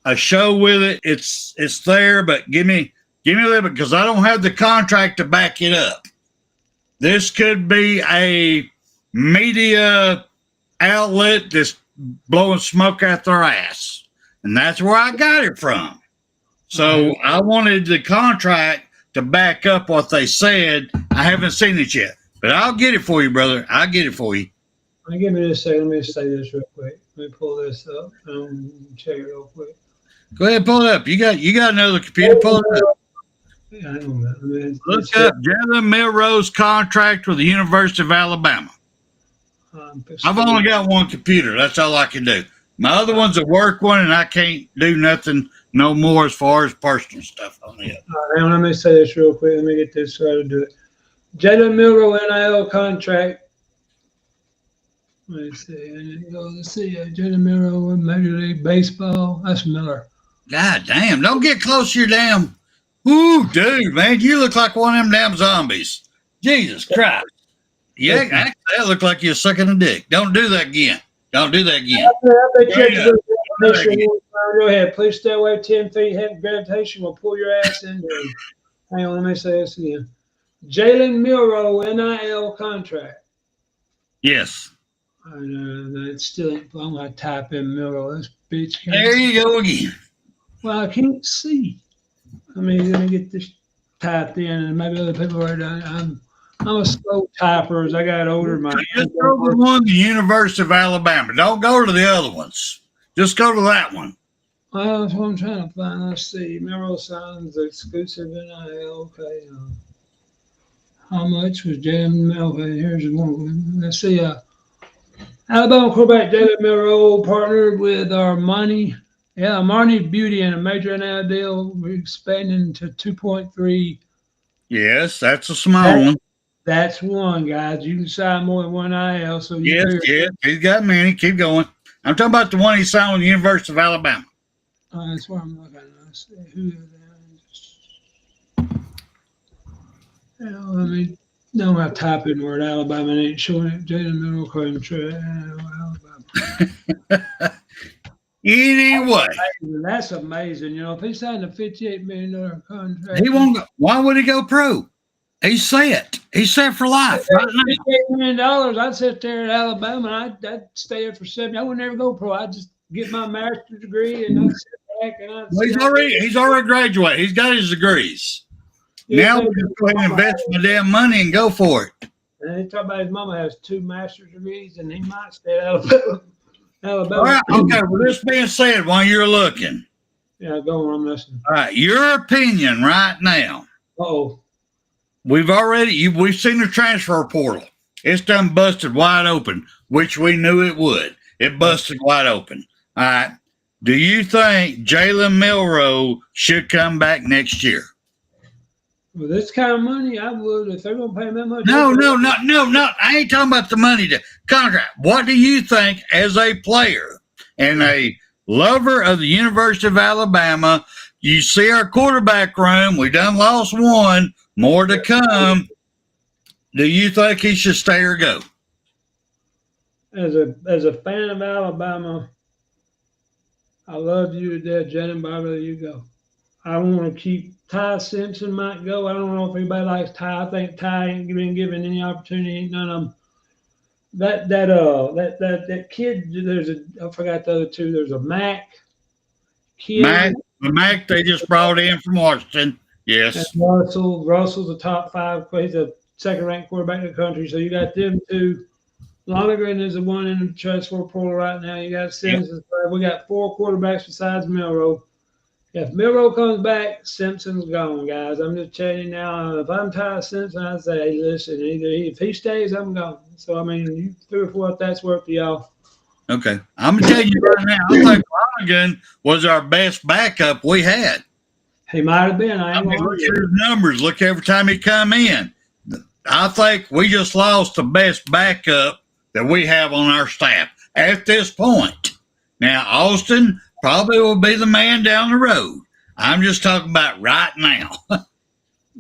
a show with it. It's there, but give me a little bit because I don't have the contract to back it up. This could be a media outlet that's blowing smoke out their ass, and that's where I got it from. So I wanted the contract to back up what they said. I haven't seen it yet, but I'll get it for you, brother. I'll get it for you. Give me a second. Let me say this real quick. Let me pull this up and check it real quick. Go ahead, pull it up. You got another computer. Pull it up. Yeah, I don't know. Look up Jalen Milroe's contract with the University of Alabama. I've only got one computer. That's all I can do. My other one's a work one, and I can't do nothing no more as far as personal stuff on it. All right, let me say this real quick. Let me get this so I do it. Jalen Milroe NIL contract. Let's see. Jalen Milroe in Major League Baseball. That's Miller. God damn. Don't get close to your damn. Ooh, dude, man. You look like one of them damn zombies. Jesus Christ. Yeah, actually, that looked like you're sucking a dick. Don't do that again. Go ahead. Please stay away 10 feet. Heavy gravitation will pull your ass in there. Hang on, let me say this again. Jalen Milroe NIL contract. Yes. I know that still ain't. I'm gonna type in Milroe. This bitch. There you go again. Well, I can't see. Let me get this typed in, and maybe other people are done. I'm a slow typer as I got older. Just go to the one, the University of Alabama. Don't go to the other ones. Just go to that one. Well, that's what I'm trying to find. Let's see. Milroe signs exclusive NIL. Okay. How much was Jalen Milroe? Here's one. Let's see. Alabama quarterback Jalen Milroe partnered with Armani Beauty in a major NIL deal. We're expanding to 2.3. Yes, that's a small one. That's one, guys. You can sign more than one IL. So yes, he's got many. Keep going. I'm talking about the one he signed with the University of Alabama. That's what I'm looking at. Let's see who is that. Let me. No, I'm going to type in the word Alabama and ain't showing it. Jalen Milroe contract. Alabama. Anyway. That's amazing. If he signed a $58 million contract. He won't go. Why would he go pro? He's set. He's set for life. Right $58 million. I'd sit there at Alabama and I'd stay there for 7 years. I would never go pro. I'd just get my master's degree and I'd sit back and he's already graduated. He's got his degrees. Now we'll just go ahead and invest my damn money and go for it. And he talked about his mama has 2 master's degrees and he might stay at Alabama. All right. Okay. Well, this being said, while you're looking. Yeah, go on. I'm listening. All right. Your opinion right now. Uh-oh. We've seen the transfer portal. It's done busted wide open, which we knew it would. It busted wide open. All right. Do you think Jalen Milroe should come back next year? With this kind of money, I would. If they're going to pay him that much. No. I ain't talking about the money to contract. What do you think as a player and a lover of the University of Alabama? You see our quarterback room. We done lost one. More to come. Do you think he should stay or go? As a fan of Alabama, I love you to death, Jalen, but I'd rather you go. I want to keep Ty Simpson might go. I don't know if anybody likes Ty. I think Ty ain't been given any opportunity. Ain't none of them. That kid. I forgot the other two. There's a Mac kid. Mac they just brought in from Washington. Yes. And Russell's a top 5. He's a second-ranked quarterback in the country. So you got them two. Lonergan is the one in the transfer portal right now. You got Simpson. Yep. We got 4 quarterbacks besides Milroe. If Milroe comes back, Simpson's gone, guys. I'm just telling you now. If I'm Ty Simpson, I'd say, hey, listen, if he stays, I'm gone. So, I mean, you figure for what that's worth to y'all. Okay. I'm going to tell you right now, I think Lonergan was our best backup we had. He might have been. I mean, look at his numbers. Look every time he come in. I think we just lost the best backup that we have on our staff at this point. Now, Austin probably will be the man down the road. I'm just talking about right now.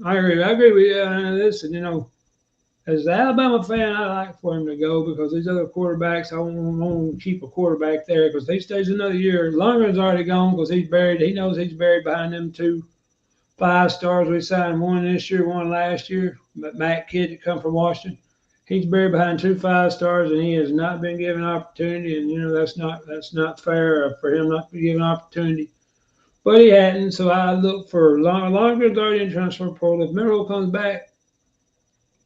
I agree with you. Listen, as an Alabama fan, I like for him to go because these other quarterbacks, I want to keep a quarterback there because if he stays another year, Lonergan's already gone because he's buried. He knows he's buried behind them 2 5-stars. We signed one this year, one last year. But Matt Kidd that come from Washington. He's buried behind 2 5-stars, and he has not been given opportunity. And that's not fair for him not to be given opportunity. But he hadn't, so I look for Lonergan's already in transfer portal. If Milroe comes back,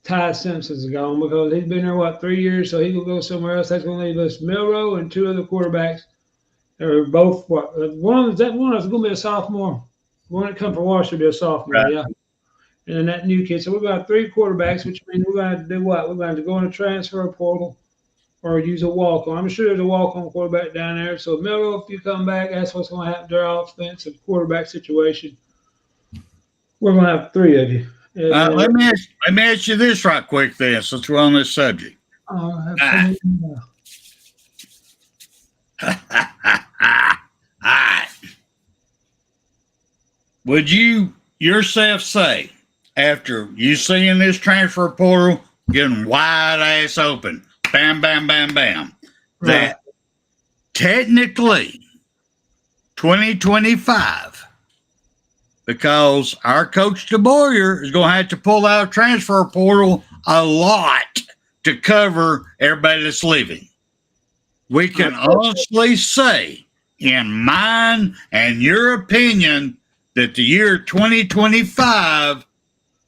Ty Simpson's gone because he's been there 3 years, so he will go somewhere else. That's going to leave us Milroe and 2 other quarterbacks. They're both one is going to be a sophomore. One that come from Washington will be a sophomore, right. Yeah. And then that new kid. So we've got 3 quarterbacks, which means we're going to do what? We're going to go in a transfer portal or use a walk-on. I'm sure there's a walk-on quarterback down there. So, Milroe, if you come back, that's what's going to happen to our offensive quarterback situation. We're going to have 3 of you. Let me ask you this right quick then, since we're on this subject. All right. Would you yourself say, after you seeing this transfer portal getting wide ass open, bam, bam, bam, bam, that technically 2025, because our coach DeBoyer is going to have to pull out transfer portal a lot to cover everybody that's leaving. We can honestly say, in mine and your opinion, that the year 2025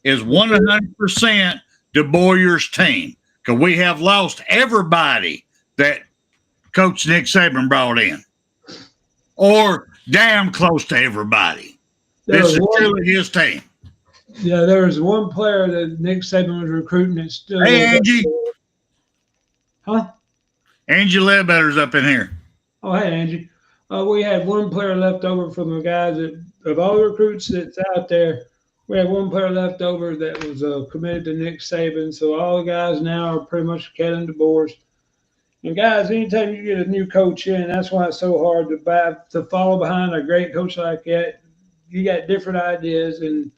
is 100% DeBoyer's team, because we have lost everybody that Coach Nick Saban brought in, or damn close to everybody. This is truly his team. Yeah, there was one player that Nick Saban was recruiting that's still. Hey, Angie. Huh? Angie Ledbetter's up in here. Oh, hey, Angie. We had one player left over from the guys that, of all the recruits that's out there, we had one player left over that was committed to Nick Saban. So all the guys now are pretty much Kellen DeBoer's. And guys, anytime you get a new coach in, that's why it's so hard to follow behind a great coach like that. You got different ideas, and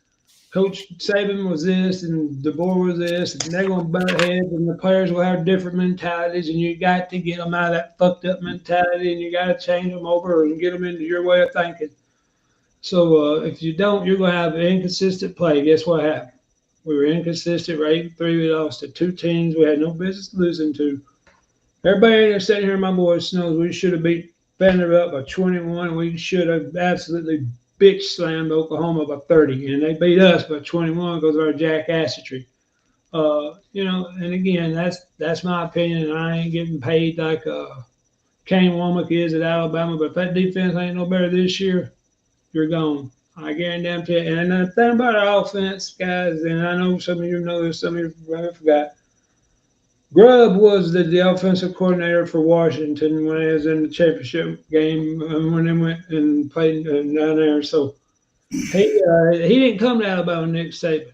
Coach Saban was this, and DeBoer was this, and they're going to butt heads, and the players will have different mentalities, and you got to get them out of that fucked up mentality, and you got to change them over and get them into your way of thinking. So if you don't, you're going to have inconsistent play. Guess what happened? We were inconsistent. We're 8-3. We lost to 2 teams we had no business losing to. Everybody that's sitting here, my boys, knows we should have beat Vanderbilt by 21. We should have absolutely bitch slammed Oklahoma by 30, and they beat us by 21 because of our jackassery. And again, that's my opinion. I ain't getting paid like Kane Womack is at Alabama, but if that defense ain't no better this year, you're gone. I guarantee you. And the thing about our offense, guys, and I know some of you know this, some of you forgot. Grubb was the offensive coordinator for Washington when he was in the championship game when they went and played down there. So he didn't come to Alabama, Nick Saban.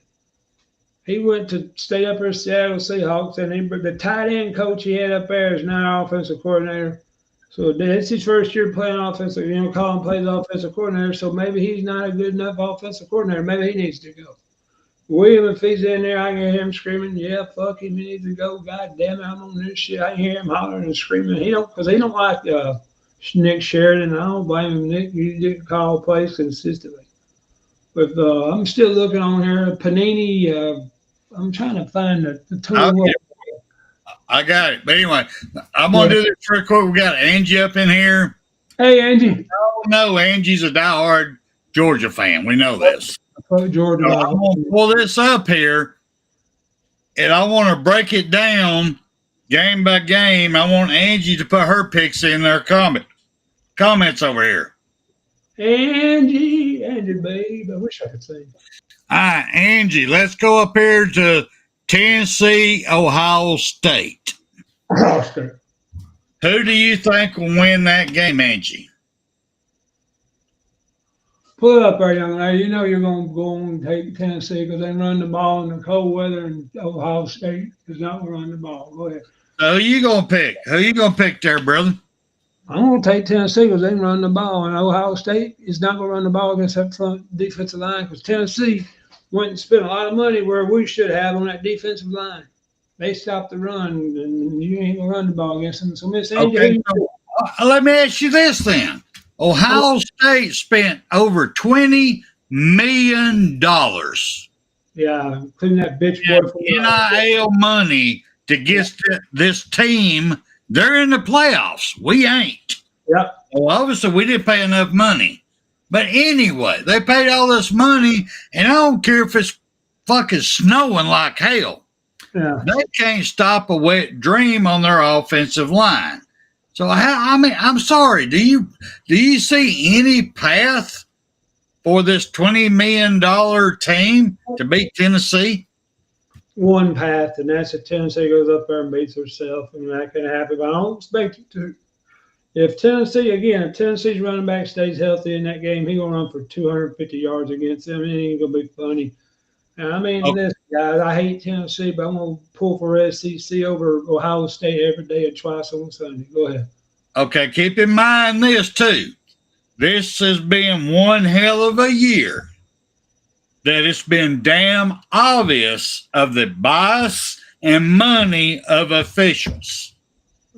He went to stay up here at Seattle Seahawks, and the tight end coach he had up there is now our offensive coordinator. So it's his first year playing offensive. Colin plays offensive coordinator, so maybe he's not a good enough offensive coordinator. Maybe he needs to go. William, if he's in there, I can hear him screaming, "Yeah, fuck him, he needs to go. God damn it, I'm on this shit." I can hear him hollering and screaming. He don't like Nick Sheridan. I don't blame him. Nick, you didn't call plays consistently. But I'm still looking on here. Panini. I'm trying to find the tool. I got it. But anyway, I'm going to do this real quick. We got Angie up in here. Hey, Angie. No, Angie's a diehard Georgia fan. We know this. Georgia. So I'm going to pull this up here, and I want to break it down game by game. I want Angie to put her picks in their comments over here. Angie, babe. I wish I could sing. All right, Angie, let's go up here to Tennessee, Ohio State. Ohio State. Who do you think will win that game, Angie? Pull it up there, young lady. You know you're going to go and take Tennessee because they run the ball in the cold weather, and Ohio State is not going to run the ball. Go ahead. So who you going to pick? Who you going to pick there, brother? I'm going to take Tennessee because they run the ball, and Ohio State is not going to run the ball against that front defensive line because Tennessee went and spent a lot of money where we should have on that defensive line. They stopped the run, and you ain't going to run the ball against them. So, Miss Angie, okay, let me ask you this then. Ohio State spent over $20 million. Yeah, including that bitch boy from NIL money to get this team. They're in the playoffs. We ain't. Yeah. Well, obviously, we didn't pay enough money. But anyway, they paid all this money, and I don't care if it's fucking snowing like hell. Yeah. They can't stop a wet dream on their offensive line. So, I'm sorry. Do you see any path for this $20 million team to beat Tennessee? One path, and that's if Tennessee goes up there and beats herself, and that can happen. But I don't expect it to. If Tennessee's running back stays healthy in that game, he's going to run for 250 yards against them. It ain't going to be funny. And I mean, Listen, guys, I hate Tennessee, but I'm going to pull for SEC over Ohio State every day and twice on Sunday. Go ahead. Okay, keep in mind this, too. This has been one hell of a year that it's been damn obvious of the bias and money of officials.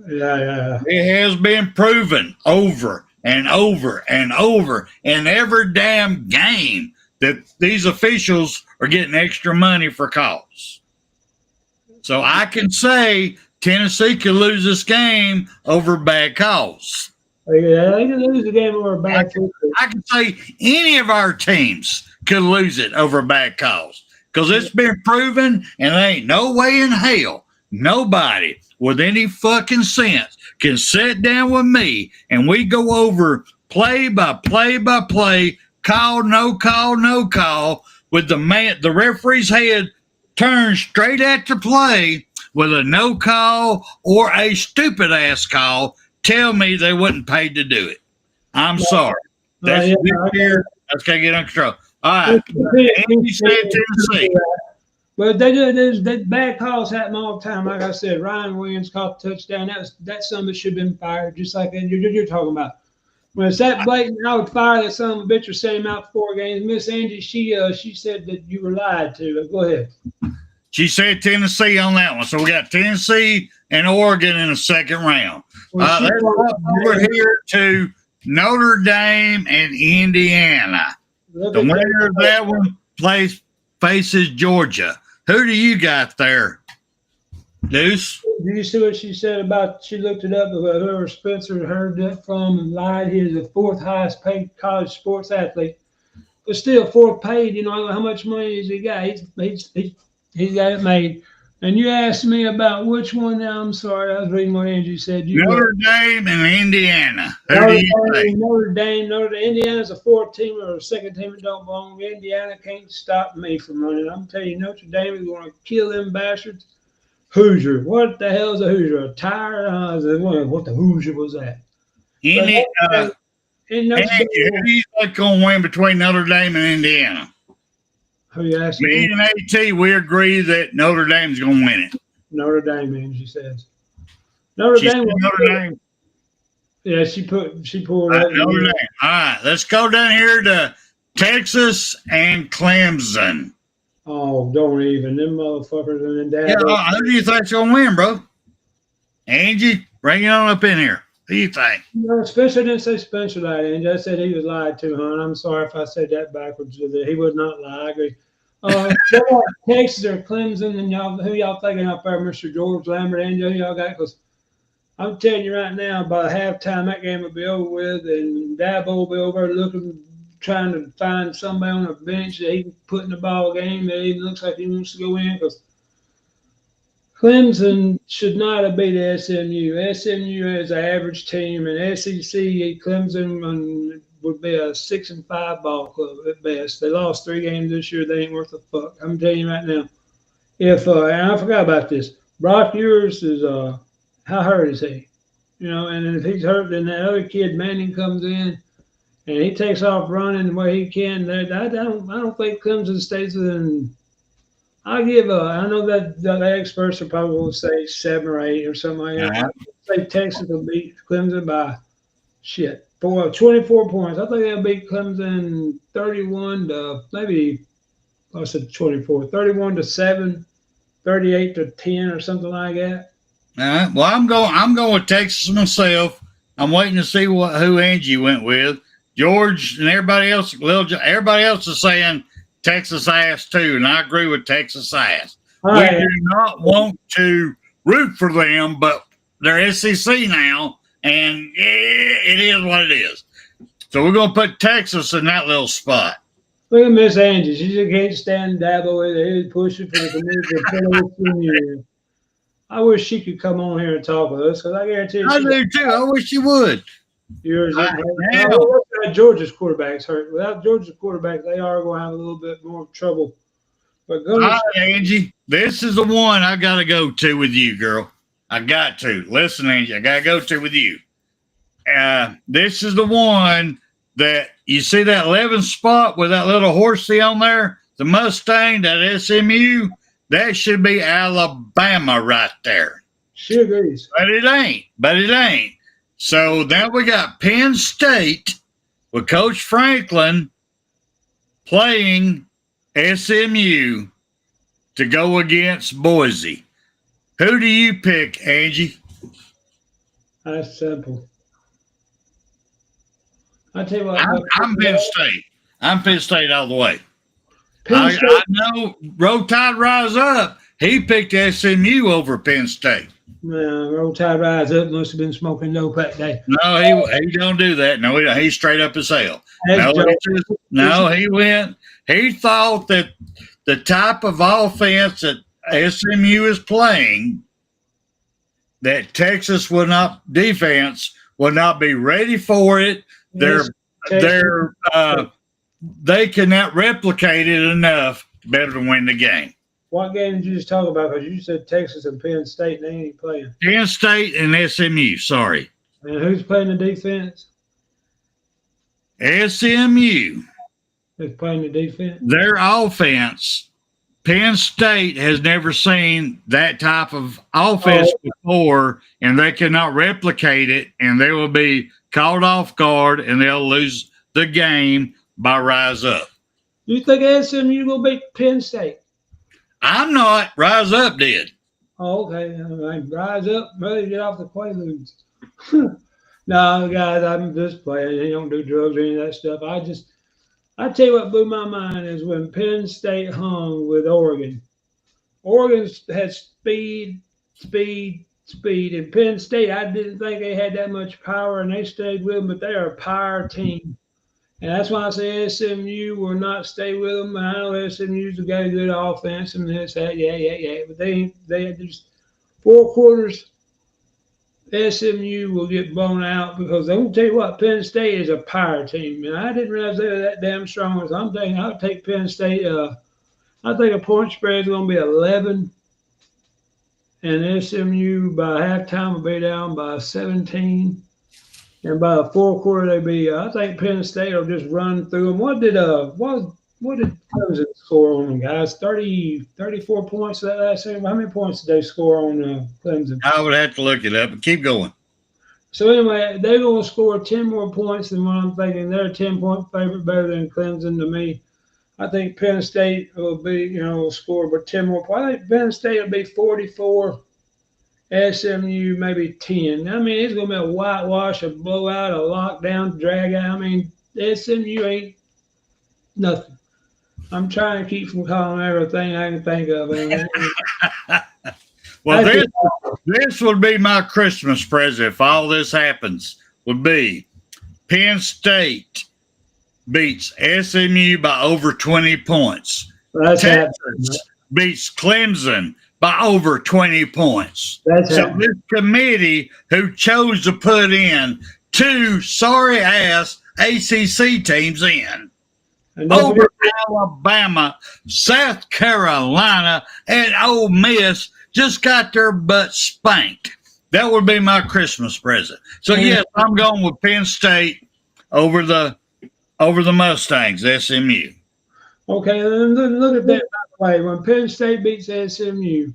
Yeah. It has been proven over and over and over in every damn game that these officials are getting extra money for calls. So I can say Tennessee could lose this game over bad calls. Yeah, they can lose the game over bad calls. I can say any of our teams could lose it over bad calls because it's been proven, and there ain't no way in hell nobody with any fucking sense can sit down with me and we go over play by play, call, no call, with the referee's head turned straight at the play with a no call or a stupid ass call. Tell me they wasn't paid to do it. I'm sorry. That's this year. That's got to get under control. All right. Andy said Tennessee. Well, they bad calls happen all the time. Like I said, Ryan Williams caught the touchdown. That son of a should have been fired, just like you're talking about. When it's that blatant, I would fire that son of a bitch or send him out for 4 games. Miss Angie, she said that you were lied to. Go ahead. She said Tennessee on that one. So we got Tennessee and Oregon in the second round. Let's go over here to Notre Dame and Indiana. The winner of that one faces Georgia. Who do you got there, Deuce? Did you see what she said about? She looked it up about whoever Spencer heard that from and lied. He is the 4th highest paid college sports athlete, but still 4th paid. You know how much money has he got? He's got it made. And you asked me about which one. Now I'm sorry, I was reading what Angie said. Notre Dame and Indiana. Notre Dame. Indiana's a 4th team or a 2nd team that don't belong. Indiana can't stop me from running. I'm telling you, Notre Dame is going to kill them bastards. Hoosier. What the hell is a Hoosier? A tire? What the Hoosier was that? Andy, In no who do you think going to win between Notre Dame and Indiana? Who you asking? Me and AT, we agree that Notre Dame's going to win it. Notre Dame, man, she says. Notre Dame. Notre Dame. Yeah, she pulled Notre Dame. All right, let's go down here to Texas and Clemson. Oh, don't even. Them motherfuckers and then Dad. Yeah, who do you think's going to win, bro? Angie, bring it on up in here. Who do you think? No, Spencer didn't say Spencer lied, Angie. I said he was lied to, hon. I'm sorry if I said that backwards. He would not lie. I agree. Texas or Clemson, and y'all, who y'all thinking out there, Mr. George Lambert, Angie, who y'all got? Because I'm telling you right now, by halftime, that game will be over with, and Dabo will be over looking, trying to find somebody on the bench that he can put in the ball game that even looks like he wants to go in. Because Clemson should not have beat SMU. SMU is an average team, and SEC, Clemson would be a 6-5 ball club at best. They lost 3 games this year. They ain't worth a fuck. I'm telling you right now. And I forgot about this. Brock Ewers is how hurt is he? And if he's hurt, then that other kid Manning comes in and he takes off running where he can. I don't think Clemson stays within. I know that the experts are probably will say 7 or 8 or something like that. I say Texas will beat Clemson by 24 points. I think they'll beat Clemson 31 to maybe. I said 24, 31 to 7, 38 to 10 or something like that. All right. Well, I'm going with Texas myself. I'm waiting to see who Angie went with. George and everybody else. Everybody else is saying Texas ass too, and I agree with Texas ass. We do not want to root for them, but they're SEC now, and it is what it is. So we're going to put Texas in that little spot. Look at Miss Angie. She just can't stand Dabo. He's pushing for the community. I wish she could come on here and talk with us because I guarantee you. I do too. I wish she would. Georgia's quarterback's hurt. Without Georgia's quarterback, they are going to have a little bit more trouble. But all right, Angie. This is the one I got to go to with you, girl. I got to. Listen, Angie, I got to go to with you. This is the one that you see that 11th spot with that little horsey on there, the Mustang, that SMU, that should be Alabama right there. She agrees. But it ain't. So now we got Penn State with Coach Franklin playing SMU to go against Boise. Who do you pick, Angie? That's simple. I tell you what, I'm Penn State. I'm Penn State all the way. I know Roll Tide Rise Up. He picked SMU over Penn State. Roll Tide Rise Up must have been smoking dope that day. No, he don't do that. No, he's straight up as hell. He thought that the type of offense that SMU is playing, that Texas defense will not be ready for it. They cannot replicate it enough to better to win the game. What game did you just talk about? Because you said Texas and Penn State, and they ain't playing. Penn State and SMU, sorry. And who's playing the defense? SMU. Who's playing the defense? Their offense, Penn State has never seen that type of offense before, and they cannot replicate it, and they will be caught off guard, and they'll lose the game by Rise Up. You think SMU will beat Penn State? I'm not. Rise Up did. Oh, okay. Rise Up, ready to get off the Quaaludes. No, guys, I'm just playing. They don't do drugs or any of that stuff. I tell you what blew my mind is when Penn State hung with Oregon. Oregon had speed. And Penn State, I didn't think they had that much power, and they stayed with them, but they are a power team. And that's why I say SMU will not stay with them. I know SMU's got a good offense and this, that, yeah. But they had just 4 quarters. SMU will get blown out because I'm going to tell you what, Penn State is a power team. And I didn't realize they were that damn strong. So I'm thinking I'll take Penn State. I think a point spread is going to be 11. and SMU by halftime will be down by 17. And by the fourth quarter, they'll be. I think Penn State will just run through them. What did Clemson score on them, guys? 34 points that last game. How many points did they score on Clemson? I would have to look it up, but keep going. So anyway, they're going to score 10 more points than what I'm thinking. They're a 10-point favorite, better than Clemson to me. I think Penn State will be, will score but 10 more points. I think Penn State will be 44. SMU maybe 10. I mean, it's going to be a whitewash, a blowout, a lockdown, drag out. I mean, SMU ain't nothing. I'm trying to keep from calling everything I can think of. Well, this would be my Christmas present if all this happens, would be Penn State beats SMU by over 20 points. Texas beats Clemson by over 20 points. So this committee who chose to put in 2 sorry-ass ACC teams in over Alabama, South Carolina, and Ole Miss just got their butt spanked. That would be my Christmas present. So, yes, I'm going with Penn State over the Mustangs, SMU. Okay, look at that play. When Penn State beats SMU,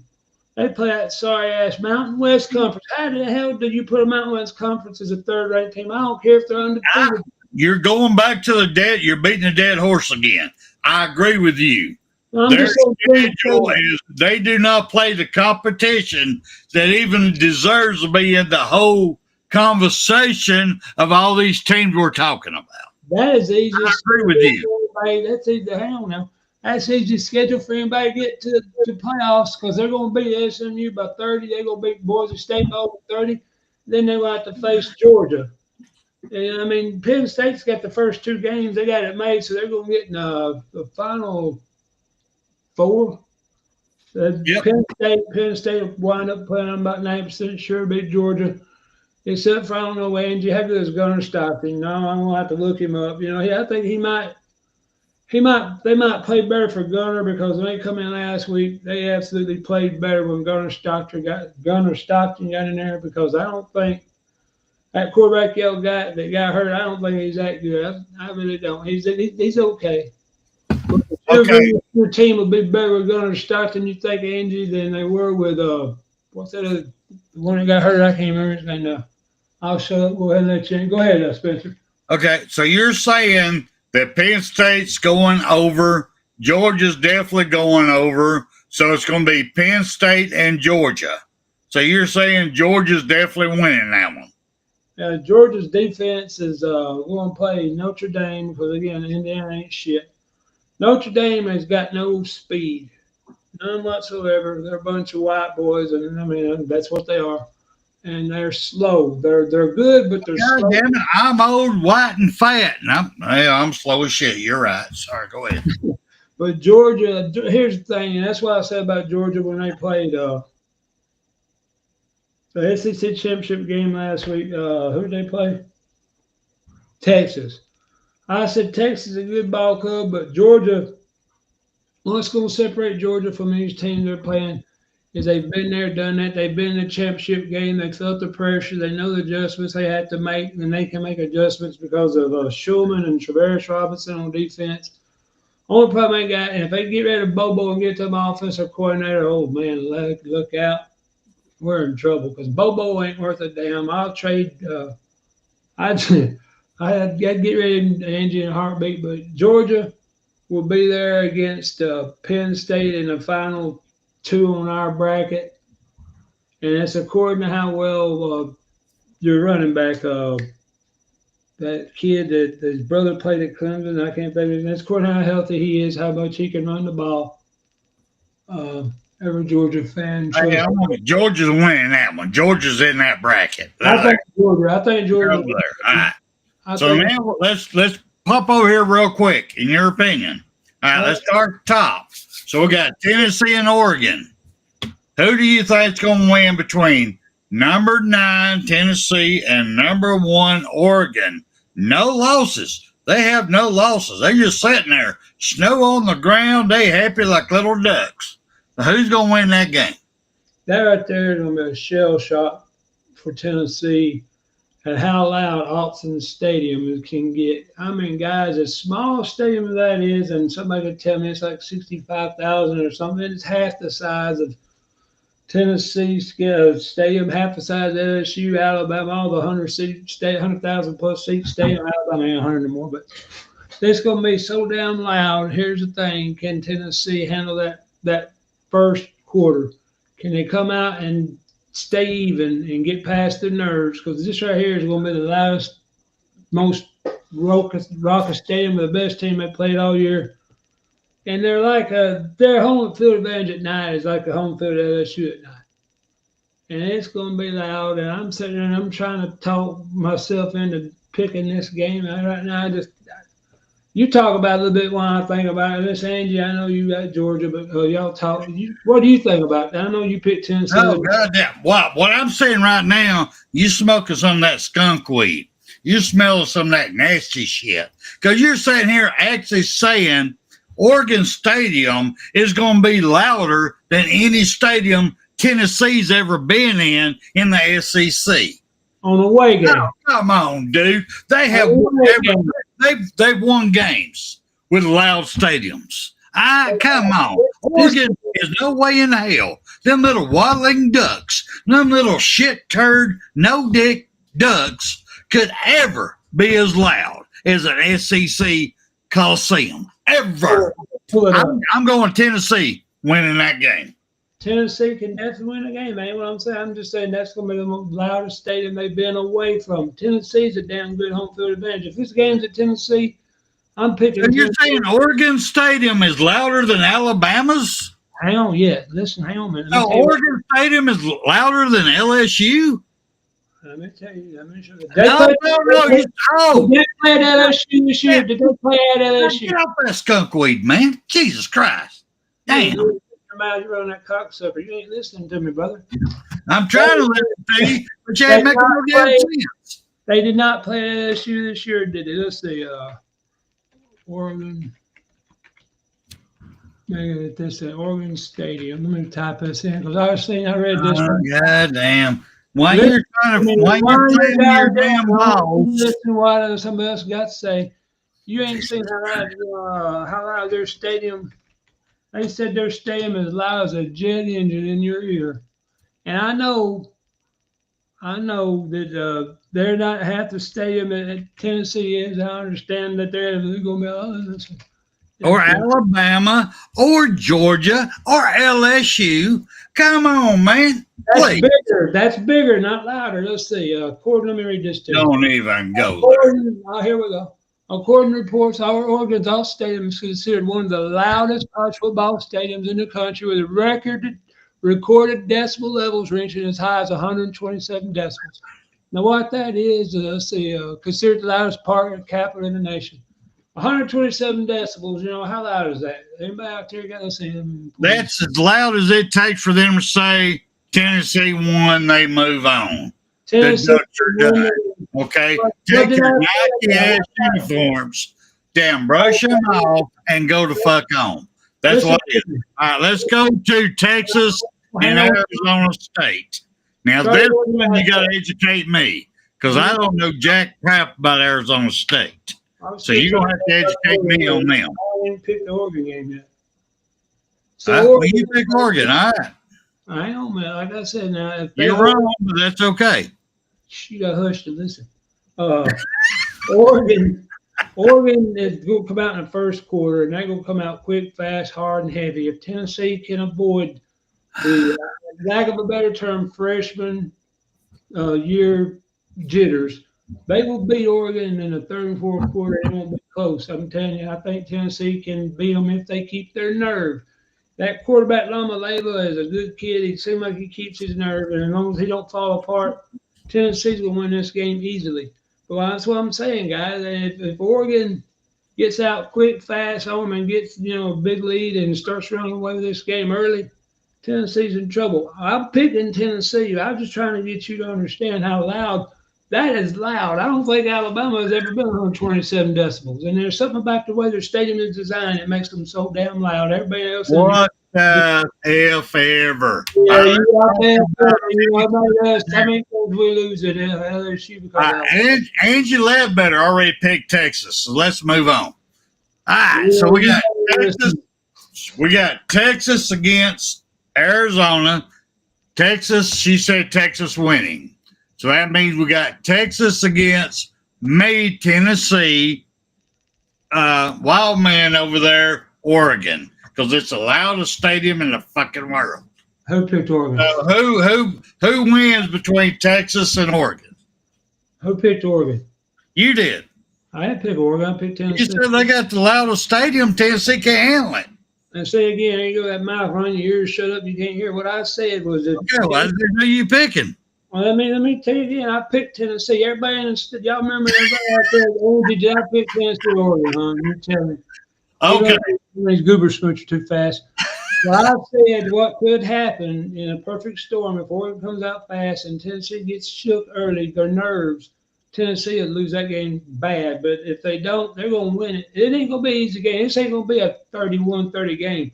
they play that sorry-ass Mountain West Conference. How the hell did you put a Mountain West Conference as a third-ranked team? I don't care if they're undefeated. You're going back to the dead. You're beating a dead horse again. I agree with you. Their schedule is they do not play the competition that even deserves to be in the whole conversation of all these teams we're talking about. That is easy. I agree with you. That's easy. Hell no. That's easy schedule for anybody to get to playoffs because they're going to beat SMU by 30. They're going to beat Boise State by over 30. Then they will have to face Georgia. And, I mean, Penn State's got the first 2 games. They got it made, so they're going to get in the final 4. Yep. Penn State will wind up playing. I'm about 90% sure beat Georgia. Except for I don't know Angie. How good is Gunnar Stockton? No, I'm gonna have to look him up. I think they might play better for Gunnar because when they come in last week, they absolutely played better when Gunnar Stockton got in there because I don't think that quarterback that got hurt. I don't think he's that good. I really don't. He's okay. Okay. Your team will be better with Gunnar Stockton, you think, Angie, than they were with what's that? The one that got hurt. I can't remember his name. I'll shut up. Go ahead and let you. Go ahead, Spencer. Okay, so you're saying that Penn State's going over, Georgia's definitely going over, so it's going to be Penn State and Georgia. So you're saying Georgia's definitely winning that one. Georgia's defense is going to play Notre Dame because, again, Indiana ain't shit. Notre Dame has got no speed, none whatsoever. They're a bunch of white boys, and I mean that's what they are. And they're slow. They're good, but they're slow. Damn it, I'm old, white, and fat, and I'm slow as shit. You're right. Sorry, go ahead. But Georgia, here's the thing, and that's what I said about Georgia when they played the SEC championship game last week. Who did they play? Texas. I said Texas is a good ball club, but Georgia, what's going to separate Georgia from these teams they're playing is they've been there, done that. They've been in the championship game. They felt the pressure. They know the adjustments they had to make, and they can make adjustments because of Schulman and Travaris Robinson on defense. Only problem they got, and if they get rid of Bobo and get to my offensive coordinator, oh, man, look out. We're in trouble because Bobo ain't worth a damn. I'll trade I'd get rid of Angie in a heartbeat, but Georgia will be there against Penn State in the final 2 on our bracket, and it's according to how well your running back, that kid that his brother played at Clemson. I can't think of it. It's according to how healthy he is, how much he can run the ball. Every Georgia fan. Georgia's winning that one. Georgia's in that bracket. I think Georgia. All right. So now let's pop over here real quick. In your opinion, all right, let's start at the top. So we got Tennessee and Oregon. Who do you think is going to win between number 9 Tennessee and number 1 Oregon? No losses. They have no losses. They're just sitting there, snow on the ground. They happy like little ducks. So who's going to win that game? That right there is going to be a shell shock for Tennessee at how loud Autzen Stadium can get. I mean, guys, as small a stadium as that is, and somebody could tell me it's like 65,000 or something, it's half the size of Tennessee stadium, half the size of LSU, Alabama, all the 100,000 plus seat stadium. Alabama ain't 100 anymore, but it's going to be so damn loud. Here's the thing: can Tennessee handle that first quarter? Can they come out and stay even and get past their nerves? Because this right here is going to be the loudest, most raucous stadium of the best team they played all year. And they're like their home field advantage at night is like the home field at LSU at night. And it's going to be loud. And I'm sitting there and I'm trying to talk myself into picking this game. Right now, you talk about it a little bit while I think about it. Miss Angie, I know you got Georgia, but y'all talk. What do you think about that? I know you picked Tennessee. Oh, goddamn. What I'm saying right now, you smoking some of that skunk weed. You smell some of that nasty shit. Because you're sitting here actually saying Oregon Stadium is going to be louder than any stadium Tennessee's ever been in the SEC. On the way game. Oh, come on, dude. They have they've won games with loud stadiums. Come on. Oregon is no way in hell. Them little waddling ducks, them little shit turd, no dick ducks could ever be as loud as an SEC Coliseum. Ever. I'm going Tennessee winning that game. Tennessee can definitely win a game, ain't what I'm saying. I'm just saying that's going to be the most loudest stadium they've been away from. Tennessee's a damn good home field advantage. If this game's at Tennessee, I'm picking. And you're saying Oregon Stadium is louder than Alabama's? Hang on, yeah. Listen, hang on a minute. No, Oregon Stadium is louder than LSU? Let me tell you. Let me show you. No. Did they play at LSU this year? Did they play at LSU? Get off that skunk weed, man. Jesus Christ. Damn. You're running that cocksucker. You ain't listening to me, brother. I'm trying to listen to you, but you ain't making no damn sense. They did not play at LSU this year, did they? Let's see. Oregon. Maybe this Oregon Stadium. Let me type this in because I read this one. God damn. Why you're playing your damn balls? Listen to what somebody else got to say. You ain't seen how loud their stadium. They said their stadium is loud as a jet engine in your ear. And I know that they're not half the stadium that Tennessee is. I understand that they're going to be or Alabama or Georgia or LSU. Come on, man. That's bigger. That's bigger, not louder. Let's see. Let me read this to you. Don't even go there. Here we go. According to reports, our Oregon's all stadium is considered one of the loudest college football stadiums in the country, with recorded decibel levels reaching as high as 127 decibels. Now, what that is, let's see, considered the loudest park capital in the nation. 127 decibels. You know, how loud is that? Anybody out there got to see them? That's as loud as it takes for them to say Tennessee won, they move on. Tennessee done. Okay? Take your Nike-ass uniforms, damn, brush them off, and go the fuck on. That's what it is. All right, let's go to Texas and Arizona State. Now, this one you got to educate me because I don't know jack crap about Arizona State. So you're going to have to educate me on them. I didn't pick the Oregon game yet. So you pick Oregon, all right. I know, man. Like I said, now you're wrong, but that's okay. You got hush to listen. Oregon is going to come out in the first quarter, and they're going to come out quick, fast, hard, and heavy. If Tennessee can avoid the, lack of a better term, freshman year jitters, they will beat Oregon in the third and fourth quarter. It won't be close. I'm telling you, I think Tennessee can beat them if they keep their nerve. That quarterback, Lama Leva, is a good kid. He seems like he keeps his nerve, and as long as he don't fall apart, Tennessee's going to win this game easily. But that's what I'm saying, guys. If Oregon gets out quick, fast on them and gets, a big lead and starts running away with this game early, Tennessee's in trouble. I'm picking Tennessee. I'm just trying to get you to understand how loud that is loud. I don't think Alabama has ever been 127 decibels. And there's something about the way their stadium is designed that makes them so damn loud. Everybody else. if ever. Yeah, you out there, you know, about us. How many games we lose at LSU because of Angie Ledbetter already picked Texas, so let's move on. All right, so we got Texas. We got Texas against Arizona. Texas, she said Texas winning. So that means we got Texas against me, Tennessee, Wildman over there, Oregon, because it's the loudest stadium in the fucking world. Who picked Oregon? Who wins between Texas and Oregon? Who picked Oregon? You did. I didn't pick Oregon. I picked Tennessee. You said they got the loudest stadium. Tennessee can't handle it. And say again, you go that mouth run your ears shut up. You can't hear what I said. Was that? Okay, well, who you picking? Well, let me tell you again. I picked Tennessee. Everybody in the y'all remember everybody out there? Oh, did I pick Tennessee or Oregon? Huh? You tell me. Okay. These goober smooch too fast. Well, I said what could happen in a perfect storm if Oregon comes out fast and Tennessee gets shook early, their nerves. Tennessee will lose that game bad, but if they don't, they're going to win it. It ain't going to be an easy game. This ain't going to be a 31-30 game.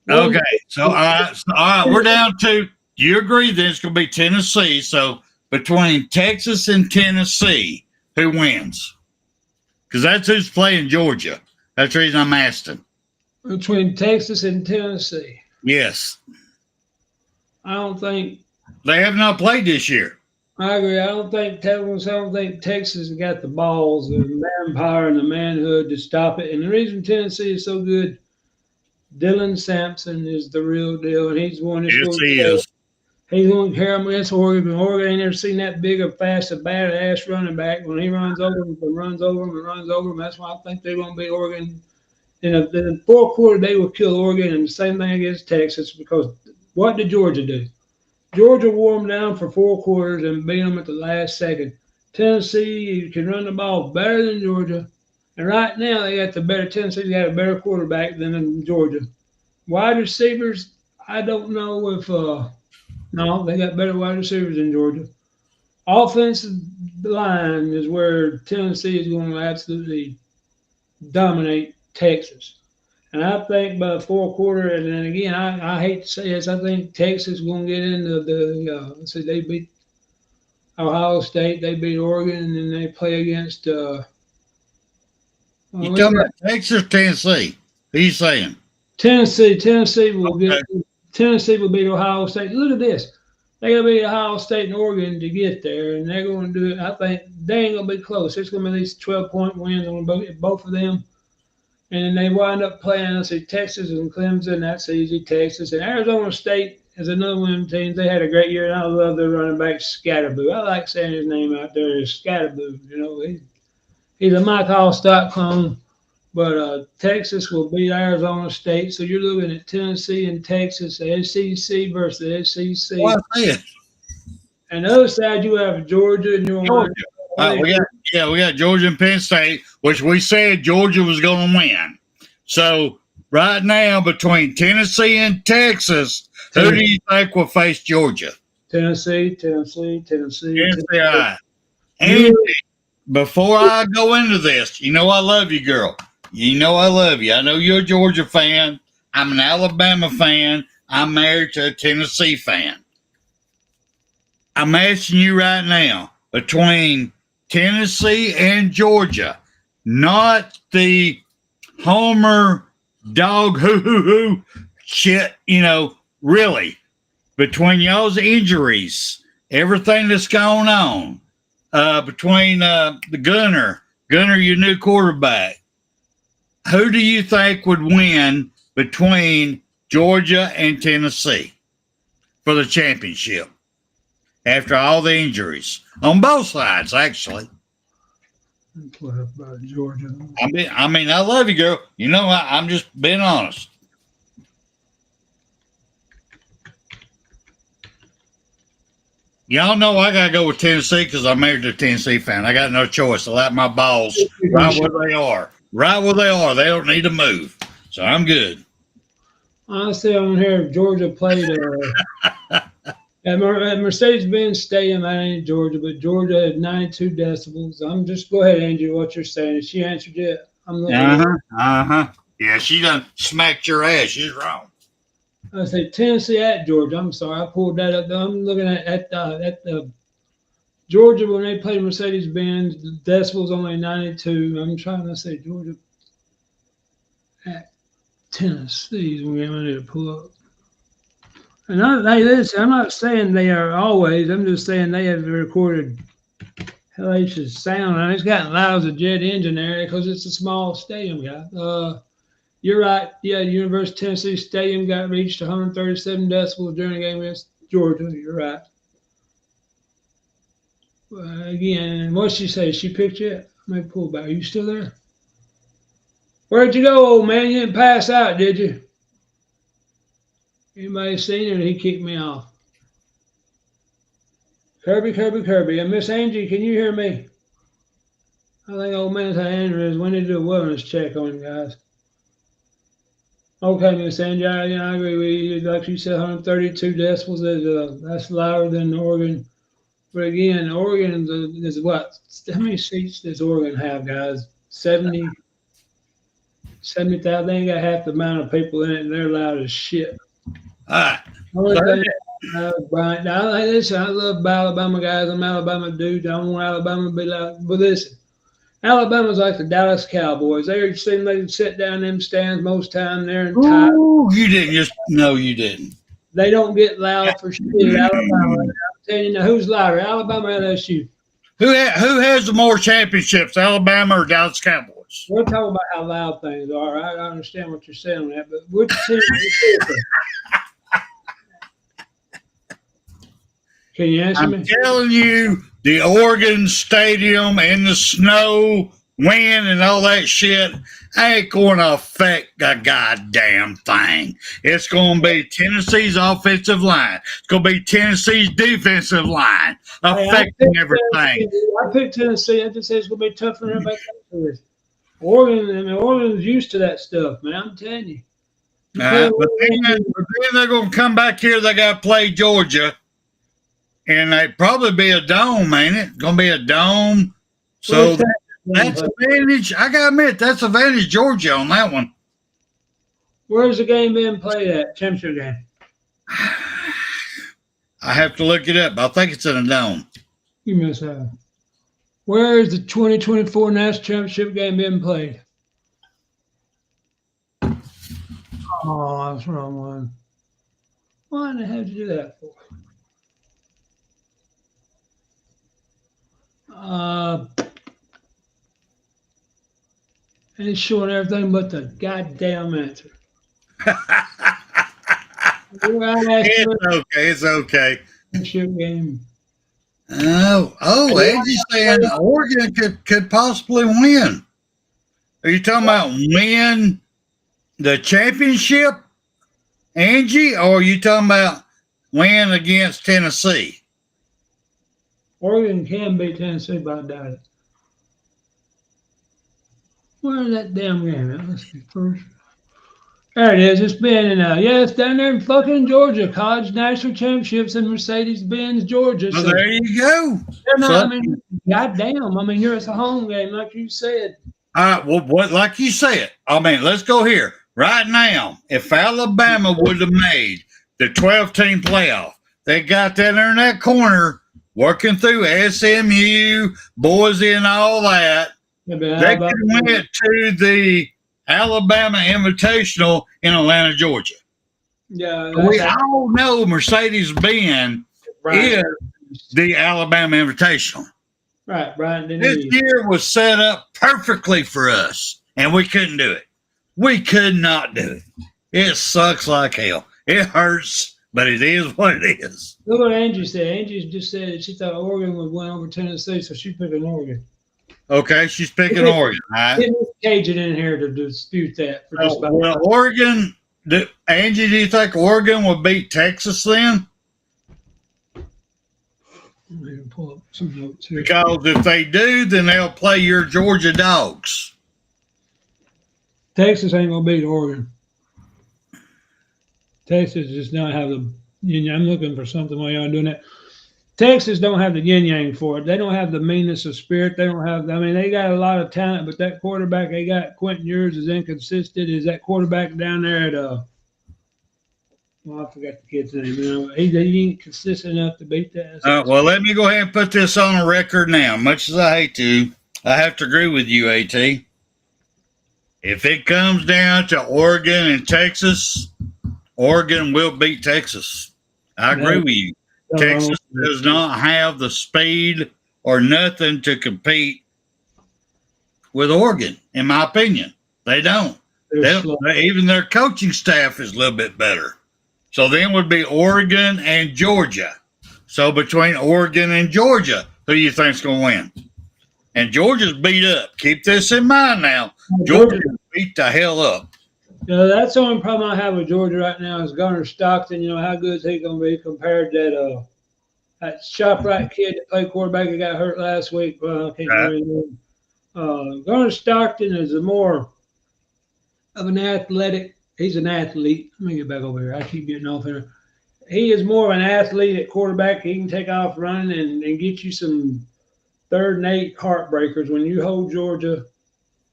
Okay, so all right, we're down to, you agree that it's going to be Tennessee. So between Texas and Tennessee, who wins? Because that's who's playing Georgia. That's the reason I'm asking. Between Texas and Tennessee. Yes. I don't think. They have not played this year. I agree. I don't think Texas has got the balls, the manpower, and the manhood to stop it. And the reason Tennessee is so good, Dylan Sampson is the real deal, and he's one. Yes, he is. He's going to carry them against Oregon. Oregon ain't never seen that big or fast, a badass running back. When he runs over them, that's why I think they're going to beat Oregon. In the fourth quarter, they will kill Oregon, and the same thing against Texas. Because what did Georgia do? Georgia wore them down for 4 quarters and beat them at the last second. Tennessee can run the ball better than Georgia. And right now, Tennessee's got a better quarterback than Georgia. Wide receivers, I don't know if no, they got better wide receivers than Georgia. Offensive line is where Tennessee is going to absolutely dominate Texas. And I think by the fourth quarter, and then again, I hate to say this, I think Texas is going to get into the, they beat Ohio State, they beat Oregon, and then they play against. You talking about Texas, Tennessee? Who are you saying? Tennessee will get. Tennessee will beat Ohio State. Look at this. They're going to beat Ohio State and Oregon to get there, and they're going to do it. I think they ain't going to be close. It's going to be at least 12-point wins on both of them. And then they wind up playing, let's see, Texas and Clemson. That's easy, Texas. And Arizona State is another one of them teams. They had a great year, and I love their running back, Scatterboo. I like saying his name out there is Scatterboo. You know, he's a Mike Allstott clone. But Texas will beat Arizona State. So you're looking at Tennessee and Texas, the SEC versus the SEC. Well, and the other side, you have Georgia and Georgia. We got Georgia and Penn State, which we said Georgia was going to win. So right now, between Tennessee and Texas, who do you think will face Georgia? Tennessee. And before I go into this, you know I love you, girl. You know I love you. I know you're a Georgia fan. I'm an Alabama fan. I'm married to a Tennessee fan. I'm asking you right now, between Tennessee and Georgia, not the Homer dog hoo shit, really, between y'all's injuries, everything that's going on, between the Gunner, your new quarterback, who do you think would win between Georgia and Tennessee for the championship after all the injuries on both sides, actually? What about Georgia? I mean, I love you, girl. You know, I'm just being honest. Y'all know I got to go with Tennessee because I'm married to a Tennessee fan. I got no choice. I like my balls right where they are. Right where they are. They don't need to move. So I'm good. Honestly, on here, Georgia played at Mercedes-Benz Stadium. I ain't Georgia, but Georgia had 92 decibels. I'm just go ahead, Angie, what you're saying. Has she answered yet? I'm looking. Yeah, she done smacked your ass. She's wrong. I say Tennessee at Georgia. I'm sorry, I pulled that up. I'm looking at the Georgia when they played Mercedes-Benz. The decibels only 92. I'm trying to say Georgia at Tennessee. We're going to pull up. And listen, I'm not saying they are always. I'm just saying they have recorded hellacious sound. And it's gotten loud as a jet engine there because it's a small stadium, guy. You're right. Yeah, the University of Tennessee Stadium got reached 137 decibels during the game against Georgia. You're right. Again, what'd she say? She picked you up? Let me pull back. Are you still there? Where'd you go, old man? You didn't pass out, did you? Anybody seen it? Or he kicked me off. Kirby. And Miss Angie, can you hear me? I think old man's had aneurysm. We need to do a wellness check on him, guys. Okay, Miss Angie, I agree with you. Like you said, 132 decibels. That's louder than Oregon. But again, Oregon is what? How many seats does Oregon have, guys? 70,000. They ain't got half the amount of people in it, and they're loud as shit. All right. Brian, listen, I love Alabama guys. I'm an Alabama dude. I don't want Alabama to be loud. But listen, Alabama's like the Dallas Cowboys. They seem like they sit down in them stands most time. They're in tight. You didn't just no, you didn't. They don't get loud for shit. Alabama. I'm telling you now, who's louder, Alabama or LSU? Who has the more championships, Alabama or Dallas Cowboys? We're talking about how loud things are. I understand what you're saying on that, but which team? Can you answer me? I'm telling you, the Oregon Stadium and the snow, wind, and all that shit ain't going to affect a goddamn thing. It's going to be Tennessee's offensive line. It's going to be Tennessee's defensive line affecting everything. I picked Tennessee. I just say it's going to be tough for everybody. Oregon's used to that stuff, man. I'm telling you. But then they're going to come back here. They got to play Georgia. And they probably be a dome, ain't it? Going to be a dome. So that's advantage. I got to admit, that's advantage Georgia on that one. Where's the game being played at? Championship game. I have to look it up. I think it's in a dome. You miss that. Where is the 2024 National Championship game being played? Oh, that's the wrong one. Why the hell did you do that for? It's showing everything but the goddamn answer. It's okay. Game. Angie's saying Oregon could possibly win. Are you talking about win the championship, Angie, or are you talking about win against Tennessee? Oregon can beat Tennessee, but I doubt it. Where's that damn game at? Let's see first. There it is. It's been it's down there in fucking Georgia. College National Championships in Mercedes-Benz, Georgia. Well, there you go. Goddamn. It's a home game, like you said. All right. Well, like you said, let's go here. Right now, if Alabama would have made the 12-team playoff, they got that in that corner, working through SMU, Boise, and all that. They could went to the Alabama Invitational in Atlanta, Georgia. Yeah, we all know Mercedes-Benz is the Alabama Invitational. Right. This year was set up perfectly for us, and we couldn't do it. We could not do it. It sucks like hell. It hurts. But it is what it is. Look what Angie said. Angie just said that she thought Oregon would win over Tennessee, so she's picking Oregon. Okay, she's picking Oregon. Right? Get Miss Cajun in here to dispute that. Oregon, Angie, do you think Oregon will beat Texas then? I'm going to pull up some notes here. Because if they do, then they'll play your Georgia Dogs. Texas ain't going to beat Oregon. Texas does not have the yin yang. I'm looking for something while y'all doing that. Texas don't have the yin yang for it. They don't have the meanness of spirit. They don't have. They got a lot of talent, but that quarterback they got, Quentin Ewers, is inconsistent. Is that quarterback down there at Well, I forgot the kid's name. You know, he ain't consistent enough to beat that. Well, let me go ahead and put this on a record now. Much as I hate to, I have to agree with you, AT. If it comes down to Oregon and Texas, Oregon will beat Texas. I agree with you. Texas does not have the speed or nothing to compete with Oregon, in my opinion. They don't. Even their coaching staff is a little bit better. So then would be Oregon and Georgia. So between Oregon and Georgia, who do you think's going to win? And Georgia's beat up. Keep this in mind now. Georgia beat the hell up. That's the only problem I have with Georgia right now is Gunnar Stockton. You know, how good is he going to be compared to that ShopRite kid that played quarterback that got hurt last week? Well, I can't remember. Gunnar Stockton is more of an athletic. He's an athlete. Let me get back over here. I keep getting off here. He is more of an athlete at quarterback. He can take off running and get you some 3rd and 8 heartbreakers. When you hold Georgia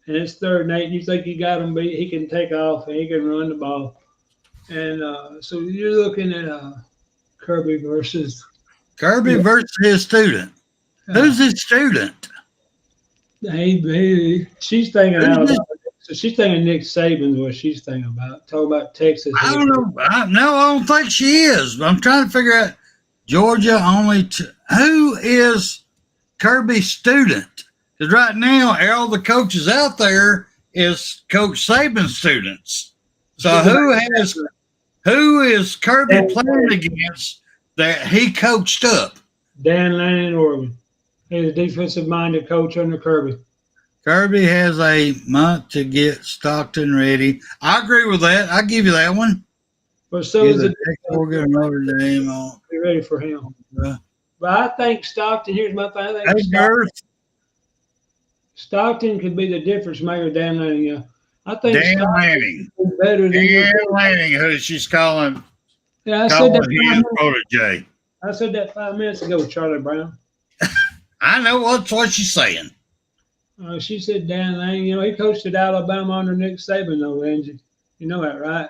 and it's 3rd and 8 and you think you got him beat, he can take off and he can run the ball. And so you're looking at Kirby versus his student. Who's his student? She's thinking out about it. So she's thinking Nick Saban's what she's thinking about. Talk about Texas. I don't know. I don't think she is. I'm trying to figure out Georgia who is Kirby's student? Because right now, all the coaches out there is Coach Saban's students. So who is Kirby playing against that he coached up? Dan Lanning, Oregon. He's a defensive-minded coach under Kirby. Kirby has a month to get Stockton ready. I agree with that. I'll give you that one. But so is it. Oregon Notre Dame on. Be ready for him. But I think Stockton, here's my thing. I think Stockton could be the difference maker, Dan Lanning. Yeah. I think Dan Lanning. Better than Dan Lanning, who she's calling. Yeah, I said that. Protege. I said that 5 minutes ago, Charlie Brown. I know that's what she's saying. She said Dan Lanning. You know, he coached at Alabama under Nick Saban, though, Angie. You know that, right?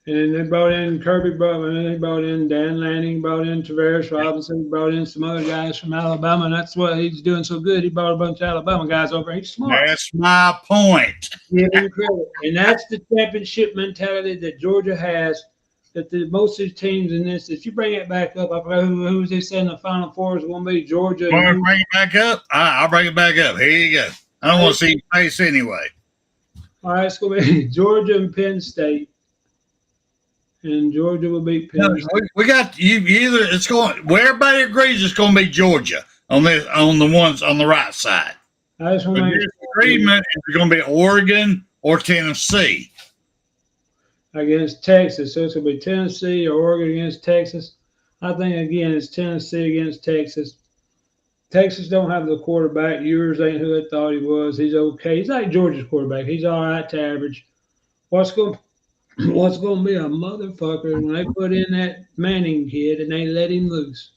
And they brought in they brought in Dan Lanning, brought in Tavares Robinson, brought in some other guys from Alabama, and that's what he's doing so good. He brought a bunch of Alabama guys over. He's smart. That's my point. Give him credit. And that's the championship mentality that Georgia has, that most of the teams in this, if you bring it back up, I forgot who was they saying the Final Four is going to be? Georgia. Want to bring it back up? I'll bring it back up. Here you go. I don't want to see your face anyway. All right, it's going to be Georgia and Penn State. And Georgia will beat Penn State. We got you either. It's going where everybody agrees it's going to be Georgia on the ones on the right side. I just want to make agreement is going to be Oregon or Tennessee against Texas. So it's going to be Tennessee or Oregon against Texas. I think again it's Tennessee against Texas. Texas don't have the quarterback. Yours ain't who I thought he was. He's okay. He's like Georgia's quarterback. He's all right to average. What's going to be a motherfucker when they put in that Manning kid and they let him loose?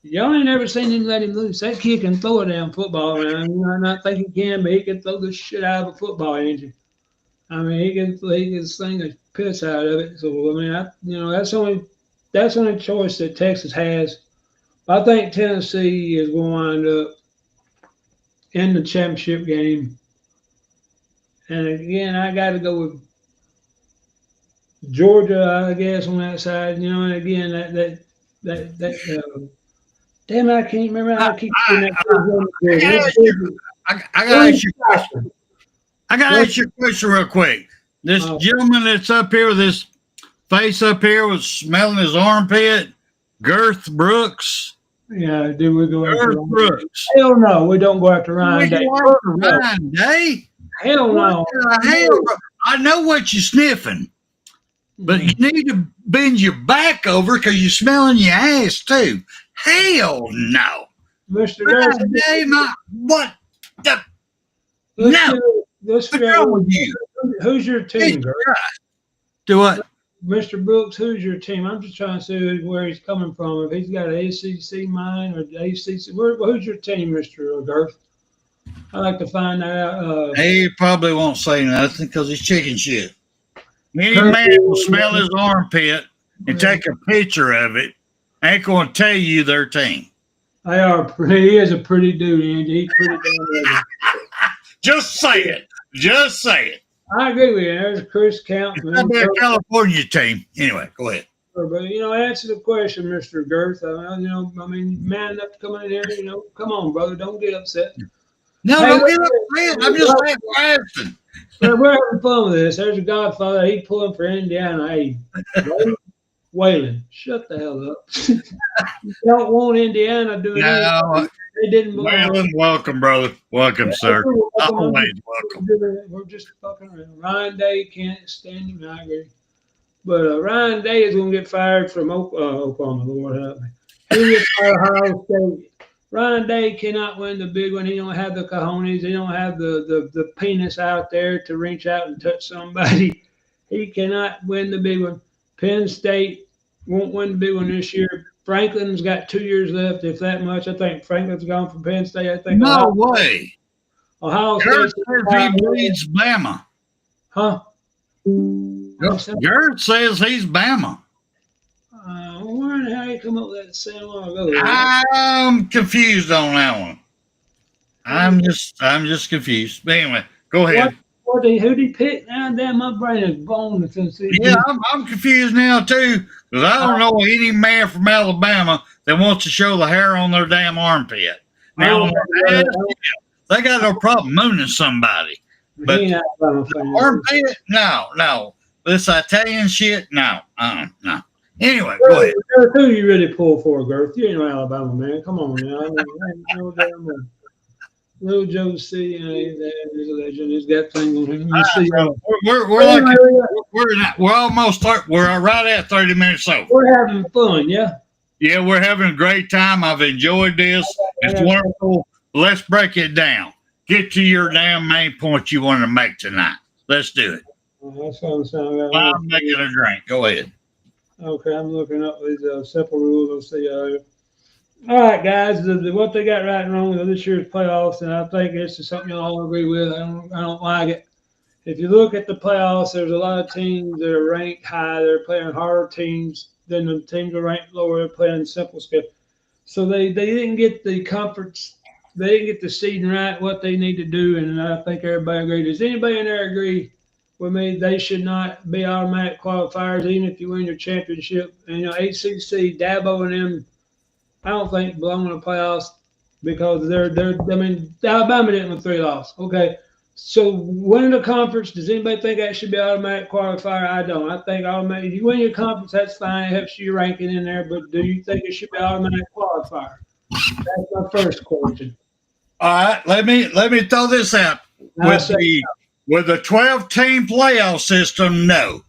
Y'all ain't never seen him let him loose. That kid can throw a damn football around. You know, I not think he can, but he can throw the shit out of a football engine. I mean, he can sling a piss out of it. So I mean, that's the only choice that Texas has. I think Tennessee is going to wind up in the championship game. And again, I got to go with Georgia, I guess, on that side. You know, and again, damn, I can't remember how I keep doing that. I gotta ask you a question. I gotta ask you a question real quick. This gentleman that's up here with his face up here was smelling his armpit, Girth Brooks. Yeah, do we go after Girth Brooks? Hell no, we don't go after Ryan Day. Ryan Day? Hell no. Hell, I know what you're sniffing. But you need to bend your back over because you're smelling your ass too. Hell no. Mr. What the? What's wrong with you? Who's your team, girl? Do what? Mr. Brooks, who's your team? I'm just trying to see where he's coming from. If he's got an ACC mind or ACC, who's your team, Mr. Girth? I'd like to find that out. He probably won't say nothing because he's chicken shit. Any man will smell his armpit and take a picture of it, ain't going to tell you their team. They are pretty. He is a pretty dude, Andy. He's pretty damn ugly. Just say it. Just say it. I agree with you. There's Chris Count. That'd be a California team. Anyway, go ahead. But answer the question, Mr. Girth. Man enough to come in here. Come on, brother. Don't get upset. No, don't get upset. I'm just asking. We're having fun with this. There's a Godfather. He pulling for Indiana. Hey, Waylon, shut the hell up. You don't want Indiana doing anything. They didn't believe. Waylon, welcome, brother. Welcome, sir. Always welcome. We're just fucking around. Ryan Day can't stand him. I agree. But Ryan Day is going to get fired from Oklahoma. Lord help me. He gets fired of Ohio State. Ryan Day cannot win the big one. He don't have the cojones. He don't have the penis out there to reach out and touch somebody. He cannot win the big one. Penn State won't win the big one this year. Franklin's got 2 years left, if that much. I think Franklin's gone from Penn State. I think no way. Ohio Garrett State says he bleeds Bama. Huh? Garrett says he's Bama. Where the hell you come up with that saying a while ago? I'm confused on that one. I'm just confused. But anyway, go ahead. Who'd he pick? Now, damn, my brain is blown since he. Yeah, I'm confused now too, because I don't know any man from Alabama that wants to show the hair on their damn armpit. Now, they got no problem mooning somebody, but armpit, no. This Italian shit, no. Anyway, go ahead. Who you really pull for, Girth? You ain't no Alabama man. Come on now. No damn Little Joe C, he's a legend. He's got things on him. We're almost we're right at 30 minutes over. We're having fun, yeah. Yeah, we're having a great time. I've enjoyed this. It's wonderful. Let's break it down. Get to your damn main point you want to make tonight. Let's do it. That sounds good. I'm making a drink. Go ahead. Okay, I'm looking up these simple rules. Let's see. All right, guys, what they got right and wrong with this year's playoffs, and I think this is something you all agree with. I don't like it. If you look at the playoffs, there's a lot of teams that are ranked high. They're playing harder teams than the teams are ranked lower. They're playing simple schedule. So they didn't get the conference. They didn't get the seeding right, what they need to do, and I think everybody agreed. Does anybody in there agree with me? They should not be automatic qualifiers, even if you win your championship. And, ACC, Dabo and them, I don't think belong in the playoffs because Alabama didn't win 3 losses. Okay. So winning the conference, does anybody think that should be automatic qualifier? I don't. I think automatic. If you win your conference, that's fine. It helps your ranking in there. But do you think it should be automatic qualifier? That's my first question. All right. Let me throw this out. With the 12-team playoff system, no.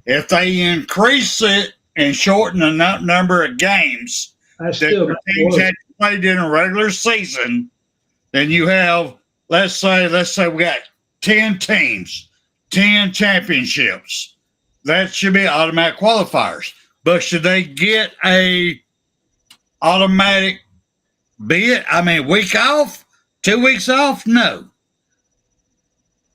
If they increase it and shorten the number of games that the teams had played in a regular season, then you have, let's say we got 10 teams, 10 championships. That should be automatic qualifiers. But should they get a automatic week off, 2 weeks off? No.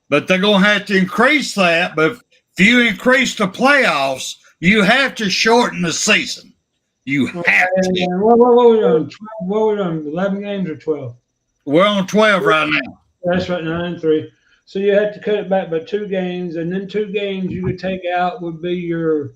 But they're going to have to increase that. But if you increase the playoffs, you have to shorten the season. You have to. What were we on? 11 games or 12? We're on 12 right now. That's right, 9-3. So you have to cut it back by 2 games, and then 2 games you could take out would be your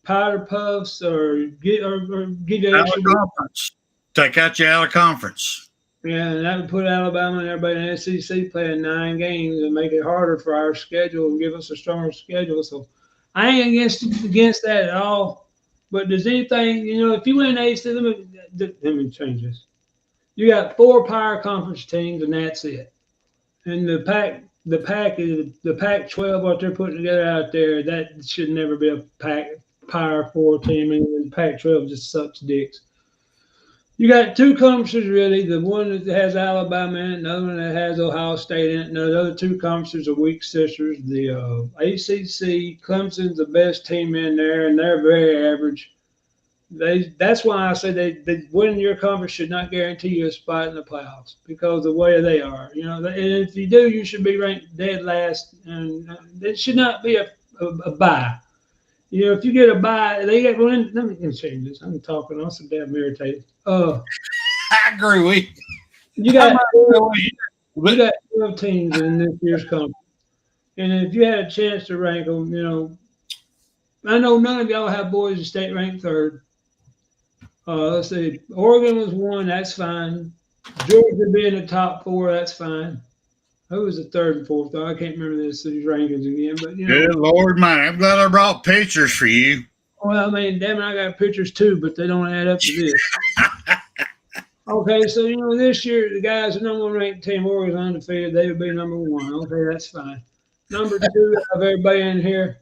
powder puffs or get you out of conference. Take out your out of conference. Yeah, and that would put Alabama and everybody in the SEC playing 9 games and make it harder for our schedule and give us a stronger schedule. So I ain't against that at all. But does anything, if you win ACC, let me change this. You got 4 power conference teams, and that's it. And the Pac-12, what they're putting together out there, that should never be a Power 4 team, and the Pac-12 just sucks dicks. You got 2 conferences, really. The one that has Alabama in it, and the other one that has Ohio State in it. And the other 2 conferences are weak sisters. The ACC, Clemson's the best team in there, and they're very average. That's why I say they winning your conference should not guarantee you a spot in the playoffs because of the way they are. And if you do, you should be ranked dead last, and it should not be a bye. You know, if you get a bye, they get one. Let me change this. I'm talking. I'm so damn irritated. I agree with you got you. you got 12 teams in this year's conference, and if you had a chance to rank them, you know, I know none of y'all have Boise State ranked third. Let's see, Oregon was 1. That's fine. Georgia being the top 4. That's fine. Who was the 3rd and 4th? I can't remember these rankings again, but you know. Good Lord, man! I'm glad I brought pictures for you. Well, I mean, damn it, I got pictures too, but they don't add up to this. Okay, so you know, this year the guys, the number 1 ranked team, Oregon's undefeated. They would be number 1. Okay, that's fine. Number 2, I have everybody in here.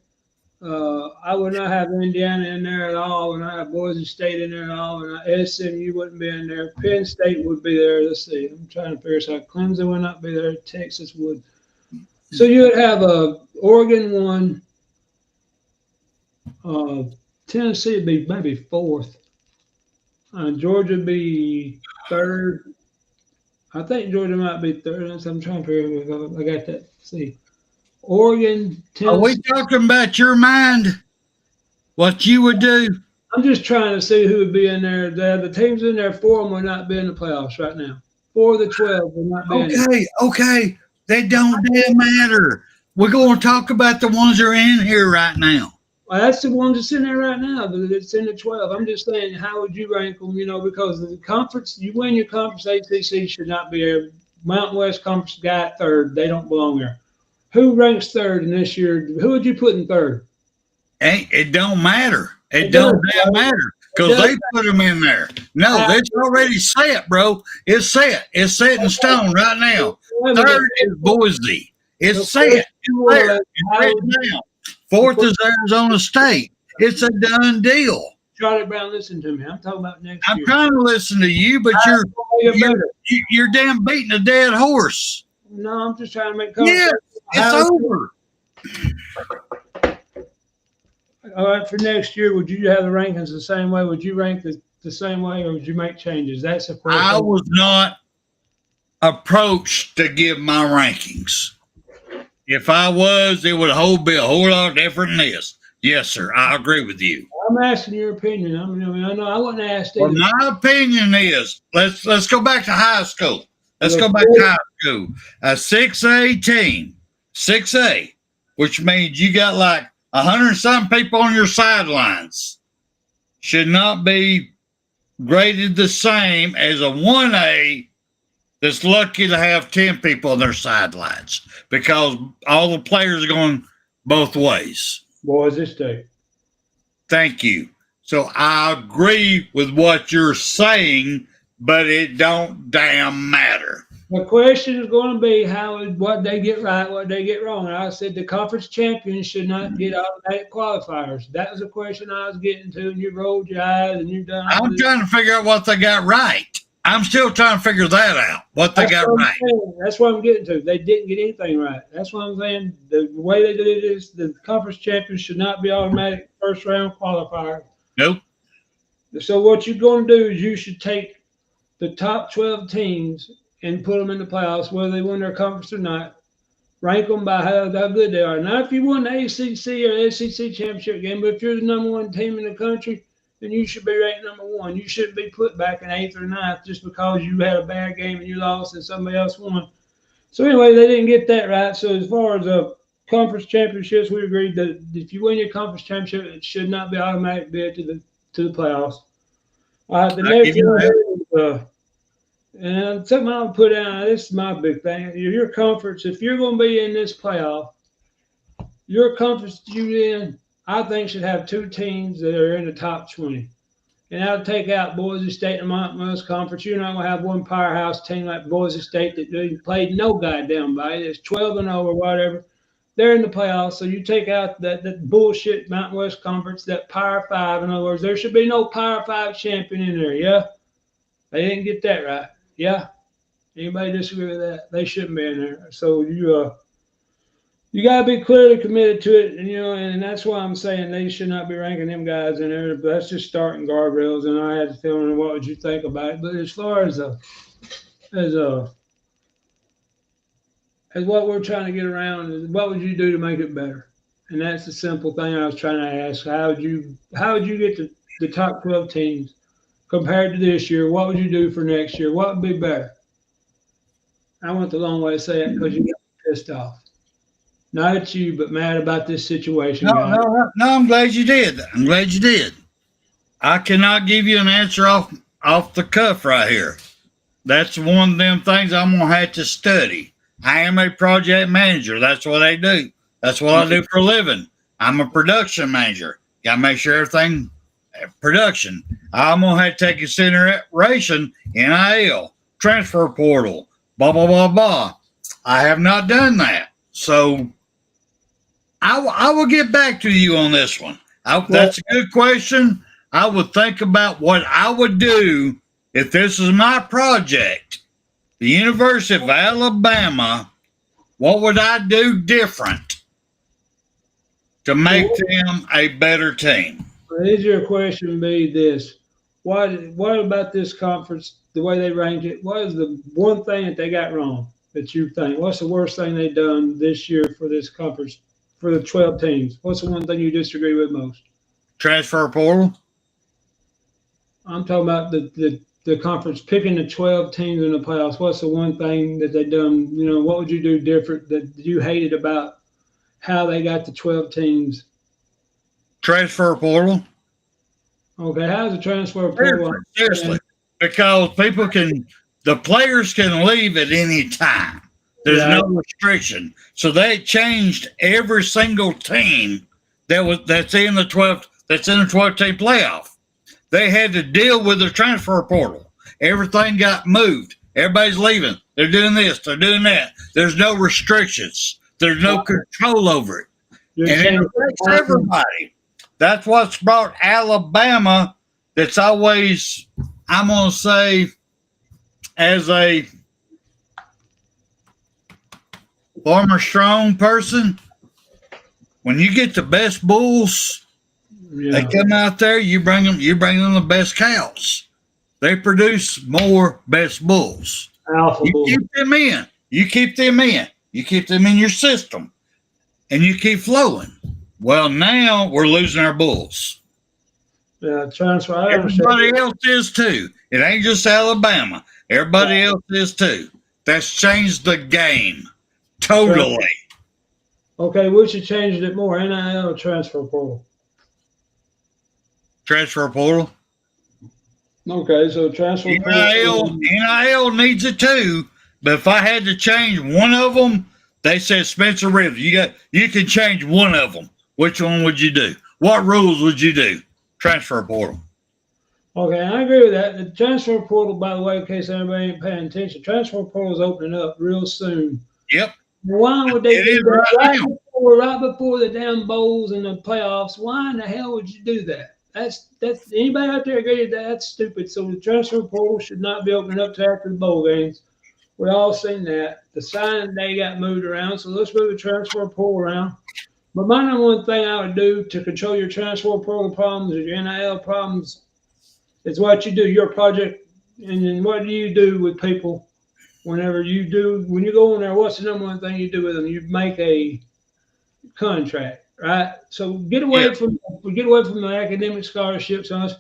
I would not have Indiana in there at all. I would not have Boise State in there at all. And SMU wouldn't be in there. Penn State would be there. Let's see. I'm trying to figure this out. Clemson would not be there. Texas would. So you would have Oregon 1. Tennessee would be maybe 4th. Georgia would be 3rd. I think Georgia might be 3rd. I'm trying to figure it out. I got that. Let's see. Oregon, Tennessee. Are we talking about your mind? What you would do? I'm just trying to see who would be in there. The teams in there, 4 of them would not be in the playoffs right now. 4 of the 12 would not be in there. Okay. They don't damn matter. We're going to talk about the ones that are in here right now. Well, that's the ones that's in there right now. It's in the 12. I'm just saying, how would you rank them? You know, because the conference, you win your conference, ACC should not be there. Mountain West Conference got 3rd. They don't belong there. Who ranks 3rd in this year? Who would you put in 3rd? It don't matter. It don't damn matter because they put them in there. No, it's already set, bro. It's set. It's set in stone right now. 3rd is Boise. It's set. It's there. It's written down. 4th is Arizona State. It's a done deal. Charlie Brown, listen to me. I'm talking about next year. I'm trying to listen to you, but you're damn beating a dead horse. No, I'm just trying to make conversation. Yeah, it's over. All right, for next year, would you have the rankings the same way? Would you rank the same way, or would you make changes? That's a question. I was not approached to give my rankings. If I was, it would be a whole lot different than this. Yes, sir. I agree with you. I'm asking your opinion. I know I wasn't asked. Well, my opinion is let's go back to high school. Let's go back to high school. A 6A team, 6A, which means you got like 100-something people on your sidelines, should not be graded the same as a 1A that's lucky to have 10 people on their sidelines because all the players are going both ways. Boise State. Thank you. So I agree with what you're saying, but it don't damn matter. The question is going to be what they get right, what they get wrong. And I said the conference champions should not get automatic qualifiers. That was a question I was getting to, and you rolled your eyes and you're done. I'm trying to figure out what they got right. I'm still trying to figure that out, what they got right. That's what I'm getting to. They didn't get anything right. That's what I'm saying. The way they did it is the conference champions should not be automatic first-round qualifiers. Nope. So what you're going to do is you should take the top 12 teams and put them in the playoffs, whether they win their conference or not. Rank them by how good they are. Not if you won the ACC or SEC championship game, but if you're the number 1 team in the country, then you should be ranked number 1. You shouldn't be put back in 8th or 9th just because you had a bad game and you lost and somebody else won. So anyway, they didn't get that right. So as far as conference championships, we agreed that if you win your conference championship, it should not be automatic bid to the playoffs. The next one, and something I'll put down, this is my big thing. Your conference, if you're going to be in this playoff, your conference you in, I think should have 2 teams that are in the top 20. And I'll take out Boise State and Mountain West Conference. You're not going to have one powerhouse team like Boise State that played no goddamn body. It's 12-0 or whatever. They're in the playoffs. So you take out that bullshit Mountain West Conference, that Power 5. In other words, there should be no Power 5 champion in there, yeah? They didn't get that right, yeah? Anybody disagree with that? They shouldn't be in there. So you got to be clearly committed to it, and that's why I'm saying they should not be ranking them guys in there. But that's just starting guardrails, and I had the feeling, what would you think about it? But as far as what we're trying to get around is, what would you do to make it better? and that's the simple thing I was trying to ask. How would you get the top 12 teams compared to this year? What would you do for next year? What would be better? I went the long way to say it because you got pissed off. Not at you, but mad about this situation. No, I'm glad you did. I'm glad you did. I cannot give you an answer off the cuff right here. That's one of them things I'm going to have to study. I am a project manager. That's what I do. That's what I do for a living. I'm a production manager. Got to make sure everything production. I'm going to have to take consideration NIL, transfer portal, blah, blah, blah, blah. I have not done that. So I will get back to you on this one. That's a good question. I would think about what I would do if this is my project, the University of Alabama. What would I do different to make them a better team? The easier question would be this. What about this conference, the way they rank it? What is the one thing that they got wrong that you think? What's the worst thing they've done this year for this conference, for the 12 teams? What's the one thing you disagree with most? Transfer portal. I'm talking about the conference picking the 12 teams in the playoffs. What's the one thing that they've done? What would you do different that you hated about how they got the 12 teams? Transfer portal. Okay, how's the transfer portal? Seriously, because the players can leave at any time. There's no restriction. So they changed every single team that's in the 12 team playoff. They had to deal with the transfer portal. Everything got moved. Everybody's leaving. They're doing this. They're doing that. There's no restrictions. There's no control over it. And it affects everybody. That's what's brought Alabama. That's always, I'm going to say, as a former strong person, when you get the best bulls, they come out there, you bring them the best cows. They produce more best bulls. Keep them in. You keep them in. You keep them in your system. And you keep flowing. Well, now we're losing our bulls. Yeah, transfer. Everybody else is too. It ain't just Alabama. Everybody else is too. That's changed the game. Totally. Okay, we should change it more. NIL or transfer portal? Transfer portal. Okay, so transfer portal. NIL needs it too. But if I had to change one of them, they said Spencer Rivers. You can change one of them. Which one would you do? What rules would you do? Transfer portal. Okay, I agree with that. The transfer portal, by the way, in case everybody ain't paying attention, transfer portal is opening up real soon. Yep. Why would they do that right before the damn bowls and the playoffs? Why in the hell would you do that? That's anybody out there agree with that? That's stupid. So the transfer portal should not be opening up to after the bowl games. We all seen that. The signing day got moved around, so let's move the transfer portal around. But my number one thing I would do to control your transfer portal problems or your NIL problems is what you do, your project, and then what do you do with people when you go in there, what's the number one thing you do with them? You make a contract, right? So get away from the academic scholarships on us.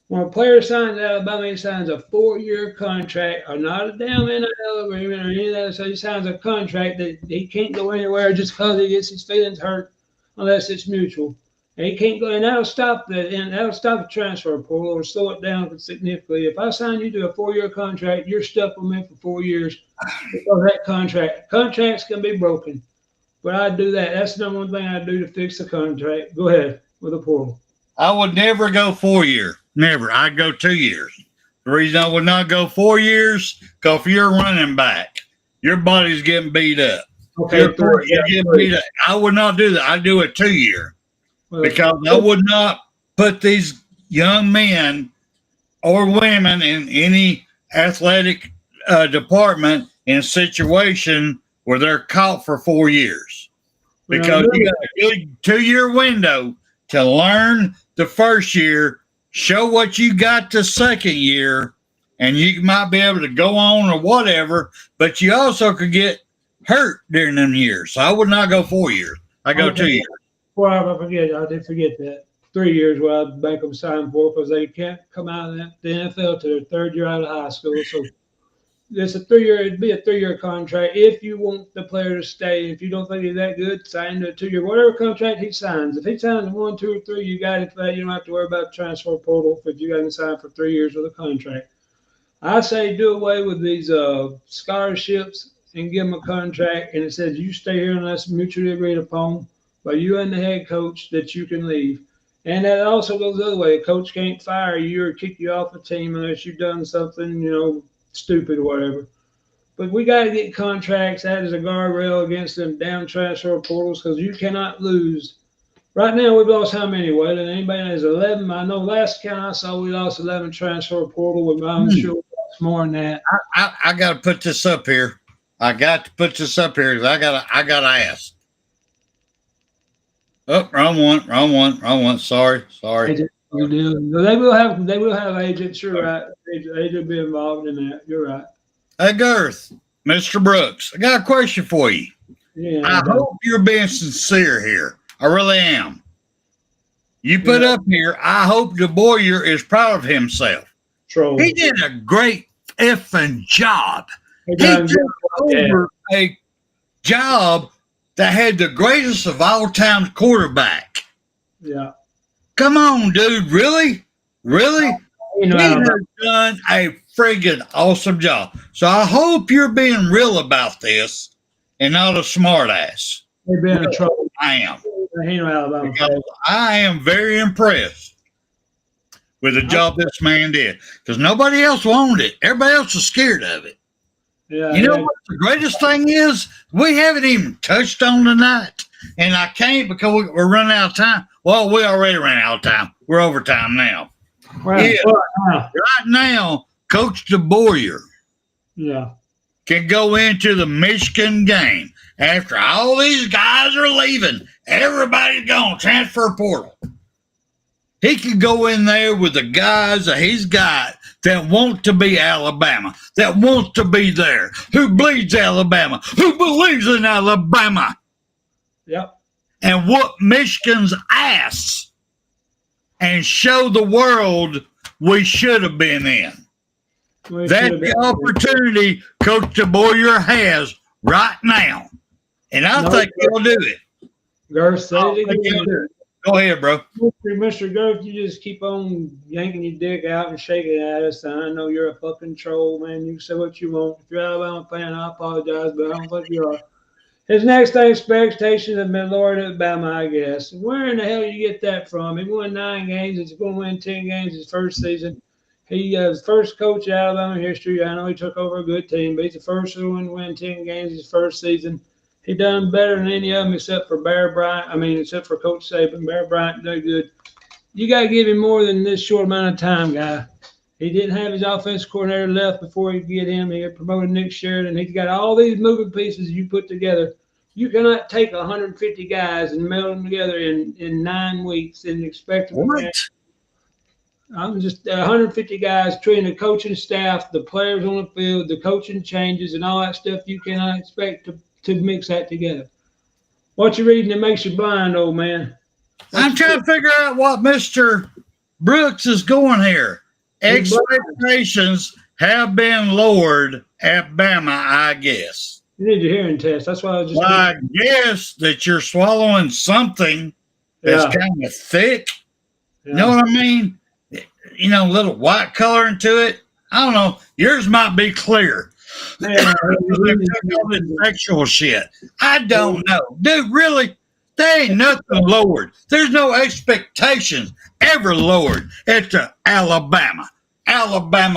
When a player signs Alabama, he signs a 4-year contract, or not a damn NIL agreement or any of that. So he signs a contract that he can't go anywhere just because he gets his feelings hurt, unless it's mutual. And he can't go, and that'll stop the transfer portal or slow it down significantly. If I sign you to a 4-year contract, you're stuck with me for 4 years because that contracts can be broken. But I'd do that. That's the number one thing I'd do to fix the contract. Go ahead with the portal. I would never go 4-year. Never. I'd go 2 years. The reason I would not go 4 years, because if you're running back, your body's getting beat up. Okay, you're getting beat up. I would not do that. I'd do a 2-year. Because I would not put these young men or women in any athletic department in a situation where they're caught for 4 years. Because you got a good 2-year window to learn the first year, show what you got the second year, and you might be able to go on or whatever, but you also could get hurt during them years. So I would not go 4 years. I go 2 years. before I forget, I did forget that. 3 years where I make them sign for because they can't come out of the NFL to their third year out of high school. So it's a 3 year. It'd be a 3 year contract if you want the player to stay. If you don't think he's that good, sign to a 2 year, whatever contract he signs. If he signs 1, 2, or 3, you got it for that. You don't have to worry about transfer portal if you got him signed for 3 years with a contract. I say do away with these scholarships and give him a contract, and it says you stay here unless mutually agreed upon by you and the head coach that you can leave. And that also goes the other way. A coach can't fire you or kick you off a team unless you've done something, stupid or whatever. But we got to get contracts. That is a guardrail against them damn transfer portals because you cannot lose. Right now, we've lost how many? Well, and anybody has 11. I know last count I saw we lost 11 transfer portal. But I'm sure we lost more than that. I got to put this up here. I got to put this up here because I got to ask. Oh, wrong one. Sorry. Agent, they will have agents. You're right. Agent will be involved in that. You're right. Hey, Girth, Mr. Brooks, I got a question for you. Yeah. I hope you're being sincere here. I really am. You put up here, I hope De Boyer is proud of himself. Troll. He did a great effing job. He took over a job that had the greatest of all time quarterback. Yeah. Come on, dude. Really? He has done a friggin' awesome job. So I hope you're being real about this and not a smart ass. They've been in trouble. I am. Because I am very impressed with the job this man did. Because nobody else wanted it. Everybody else was scared of it. Yeah, you know what the greatest thing is? We haven't even touched on tonight. And I can't because we're running out of time. Well, we already ran out of time. We're overtime now. Right now, Coach De Boyer can go into the Michigan game after all these guys are leaving. Everybody's gone, transfer portal. He can go in there with the guys that he's got that want to be Alabama, that want to be there, who bleeds Alabama, who believes in Alabama. Yep. And whoop Michigan's ass and show the world we should have been in. That's the opportunity Coach De Boyer has right now. And I think he'll do it. Girth, say it again. Go ahead, bro. Mr. Girth, you just keep on yanking your dick out and shaking it at us. I know you're a fucking troll, man. You can say what you want. If you're an Alabama fan, I apologize, but I don't think you are. His next expectations have been lowered at BAMA, I guess. Where in the hell you get that from? He won 9 games. He's going to win 10 games his first season. He is the first coach in Alabama history. I know he took over a good team, but he's the first one to win 10 games his first season. He done better than any of them except for Bear Bryant. Except for Coach Saban. Bear Bryant did good. You got to give him more than this short amount of time, guy. He didn't have his offensive coordinator left before he could get him. He got promoted Nick Sheridan. He's got all these moving pieces you put together. You cannot take 150 guys and meld them together in 9 weeks and expect them to. I'm just 150 guys between the coaching staff, the players on the field, the coaching changes, and all that stuff. You cannot expect to mix that together. What you reading that makes you blind, old man? I'm trying to figure out what Mr. Brooks is going here. Expectations have been lowered at BAMA, I guess. You need your hearing test. That's why I just. Well, I guess that you're swallowing something that's kind of thick. Yeah. You know what I mean? A little white color into it. I don't know. Yours might be clear. Sexual shit. I don't know. Dude, really? There ain't nothing lowered. There's no expectations ever lowered at the Alabama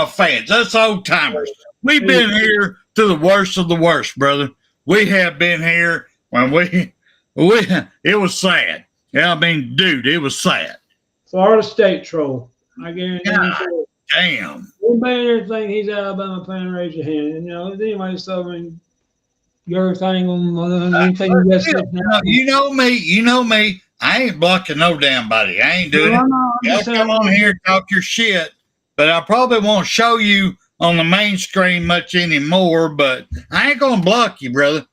fans. That's old timers. We've been here to the worst of the worst, brother. We have been here when it was sad. Yeah, dude, it was sad. Florida State troll. I guarantee you. Damn. Anybody there think he's Alabama fan, raise your hand. Anyway, so your thing on anything you know me. I ain't blocking no damn body. I ain't doing it. Y'all come on here and talk your shit, but I probably won't show you on the main screen much anymore, but I ain't gonna block you, brother.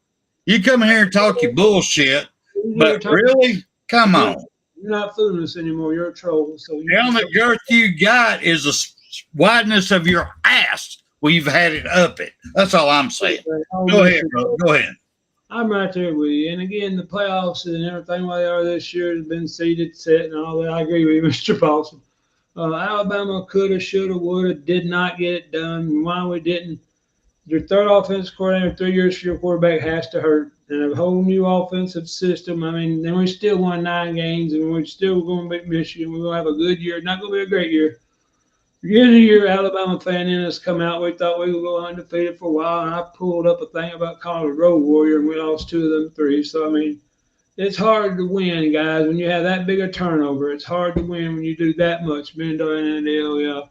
You come here and talk your bullshit, but really, Come on. You're not fooling us anymore. You're a troll. So The only girth you got is the wideness of your ass. We've had it up it. That's all I'm saying. Go ahead, bro. Go ahead. I'm right there with you. And again, the playoffs and everything where they are this year has been seeded, set, and all that. I agree with you, Mr. Paulson. Alabama could have, should have, would have, did not get it done. Why we didn't? Your third offensive coordinator, 3 years for your quarterback has to hurt. And a whole new offensive system. I mean, then we still won 9 games, and we're still going to beat Michigan. We're going to have a good year. Not going to be a great year. Beginning of the year, Alabama fan in us come out. We thought we would go undefeated for a while, and I pulled up a thing about calling a road warrior, and we lost 2 of them 3. So, I mean, it's hard to win, guys, when you have that big a turnover. It's hard to win when you do that much. Been doing the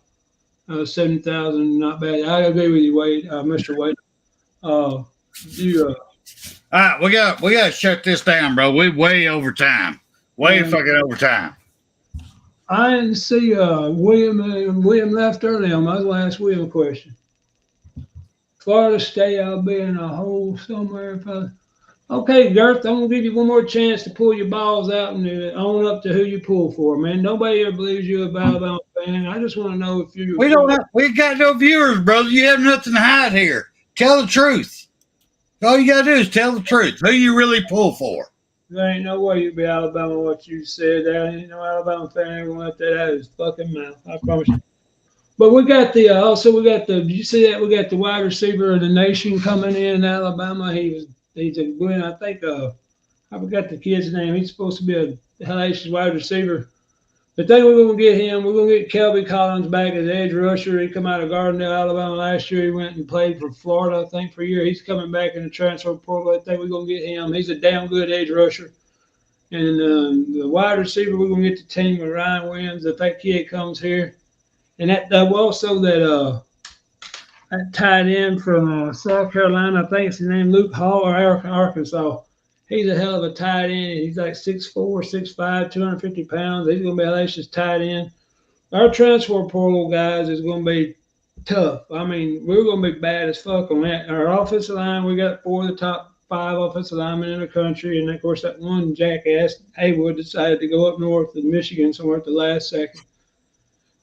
deal, 7,000, not bad. I agree with you, Wade, Mr. Wade. All right, we got to shut this down, bro. We're way over time. Way fucking over time. I didn't see William left early on. I was going to ask William a question. Florida State, I'll be in a hole somewhere. Okay, Girth, I'm going to give you one more chance to pull your balls out and own up to who you pull for, man. Nobody ever believes you're a Alabama fan. I just want to know if you're. We got no viewers, brother. You have nothing to hide here. Tell the truth. All you got to do is tell the truth. Who you really pull for. There ain't no way you'd be Alabama what you said. There ain't no Alabama fan ever going to let that out of his fucking mouth. I promise you. But we got the did you see that? We got the wide receiver of the nation coming in Alabama. He's a win. I think I forgot the kid's name. He's supposed to be a hellacious wide receiver. The thing we're going to get him, we're going to get Kelby Collins back as edge rusher. He come out of Gardendale, Alabama last year. He went and played for Florida, I think, for a year. He's coming back in the transfer portal. I think we're going to get him. He's a damn good edge rusher. And the wide receiver, we're going to get the team with Ryan Williams if that kid comes here. And that also that tight end from South Carolina, I think it's his name, Luke Hall, or Arkansas. He's a hell of a tight end. He's like 6'4", 6'5", 250 pounds. He's going to be a hellacious tight end. Our transfer portal, guys, is going to be tough. I mean, we're going to be bad as fuck on that. Our offensive line, we got 4 of the top 5 offensive linemen in the country. And, of course, that one jackass, Haywood, decided to go up north to Michigan somewhere at the last second.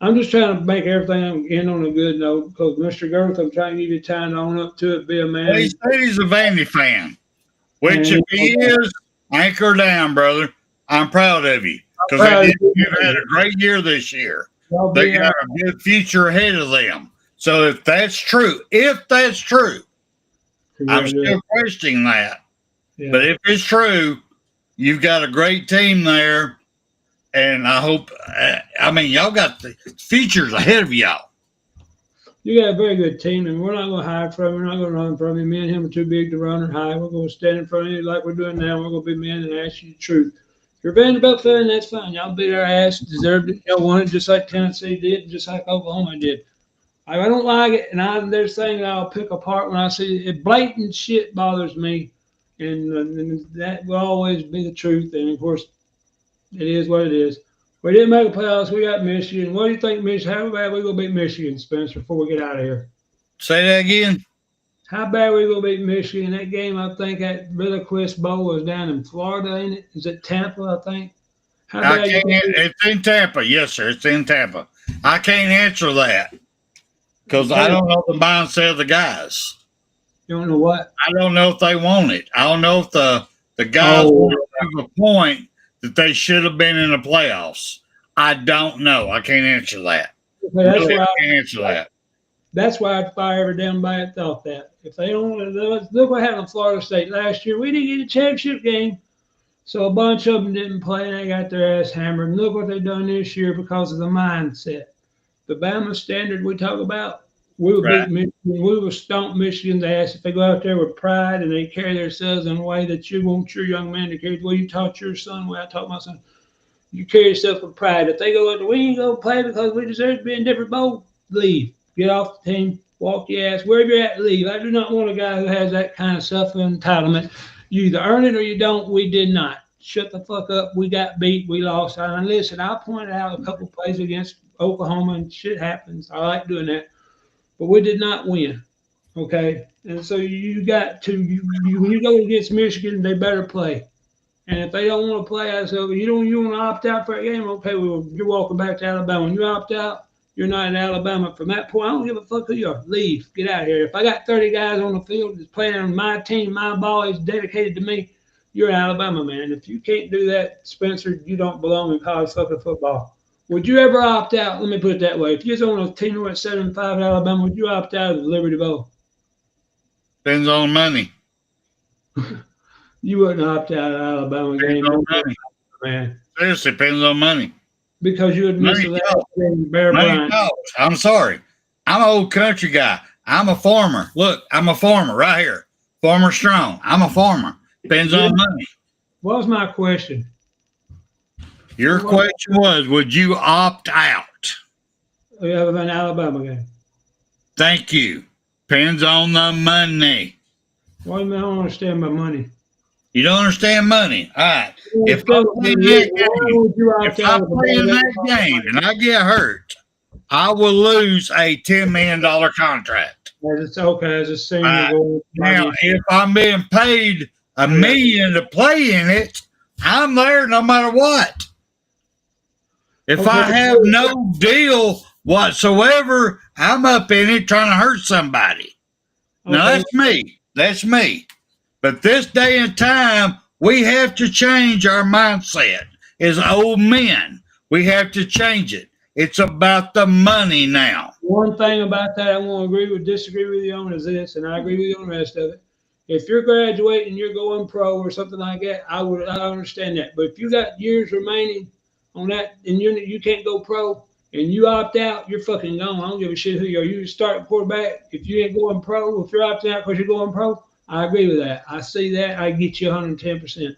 I'm just trying to make everything end on a good note because, Mr. Girth, I'm trying to give you time to own up to it, be a man. Well, he said he's a Vandy fan. Which, if he is, anchor down, brother. I'm proud of you because you've had a great year this year. They got a good future ahead of them. So if that's true, I'm still questioning that. Yeah. But if it's true, you've got a great team there, and I hope. Y'all got the futures ahead of y'all. You got a very good team, and we're not going to hide from you. We're not going to run from you. Me and him are too big to run or hide. We're going to stand in front of you like we're doing now. We're going to be men and ask you the truth. If you're a Vanderbilt fan, that's fine. Y'all beat our ass, deserved it. Y'all won it just like Tennessee did, just like Oklahoma did. I don't like it, and there's things I'll pick apart when I see it. Blatant shit bothers me, and that will always be the truth. And, of course, it is what it is. We didn't make the playoffs. We got Michigan. What do you think, Michigan? How bad we going to beat Michigan, Spencer, before we get out of here? Say that again. How bad we going to beat Michigan? That game, I think, at Billiquist Bowl was down in Florida, ain't it? Is it Tampa, I think? It's in Tampa. Yes, sir. It's in Tampa. I can't answer that because I don't know the mindset of the guys. You don't know what? I don't know if they want it. I don't know if the guys want to prove a point that they should have been in the playoffs. I don't know. I can't answer that. That's why I'd fire every damn body that thought that. If they don't look what happened in Florida State last year. We didn't get a championship game. So a bunch of them didn't play and they got their ass hammered. And look what they've done this year because of the mindset. The BAMA standard we talk about, we will beat Michigan. We will stomp Michigan's ass if they go out there with pride and they carry themselves in a way that you want your young man to carry. The way you taught your son, the way I taught my son. You carry yourself with pride. If they go out there, we ain't going to play because we deserve to be in a different bowl, leave. Get off the team, walk your ass. Wherever you're at, leave. I do not want a guy who has that kind of self-entitlement. You either earn it or you don't. We did not. Shut the fuck up. We got beat. We lost. And listen, I pointed out a couple plays against Oklahoma, and shit happens. I like doing that. But we did not win, okay? And so you got to when you go against Michigan, they better play. And if they don't want to play, I said, well, you want to opt out for a game? Okay, well, you're walking back to Alabama. When you opt out, you're not in Alabama. From that point, I don't give a fuck who you are. Leave. Get out of here. If I got 30 guys on the field that's playing on my team, my ball is dedicated to me, you're an Alabama, man. If you can't do that, Spencer, you don't belong in college fucking football. Would you ever opt out? Let me put it that way. If you was on a team that went 7-5 in Alabama, would you opt out of the Liberty Bowl? Depends on the money. You wouldn't opt out of Alabama game, man. Seriously, depends on money. Because you would miss the last game, Bear Bryant. I'm sorry. I'm an old country guy. I'm a farmer. Look, I'm a farmer right here. Farmer strong. I'm a farmer. Depends on money. What was my question? Your question was, would you opt out? Of an Alabama game. Thank you. Depends on the money. What do you mean? I don't understand my money. You don't understand money. All right. If I play in that game and I get hurt, I will lose a $10 million contract. It's okay as a senior. Now, if I'm being paid $1 million to play in it, I'm there no matter what. If I have no deal whatsoever, I'm up in it trying to hurt somebody. Now, that's me. That's me. But this day and time, we have to change our mindset as old men. We have to change it. It's about the money now. One thing about that I won't disagree with you on is this, and I agree with you on the rest of it. If you're graduating, you're going pro or something like that, I understand that. But if you got years remaining on that and you can't go pro and you opt out, you're fucking gone. I don't give a shit who you are. You start quarterback. If you ain't going pro, if you're opting out because you're going pro, I agree with that. I see that. I get you 110%.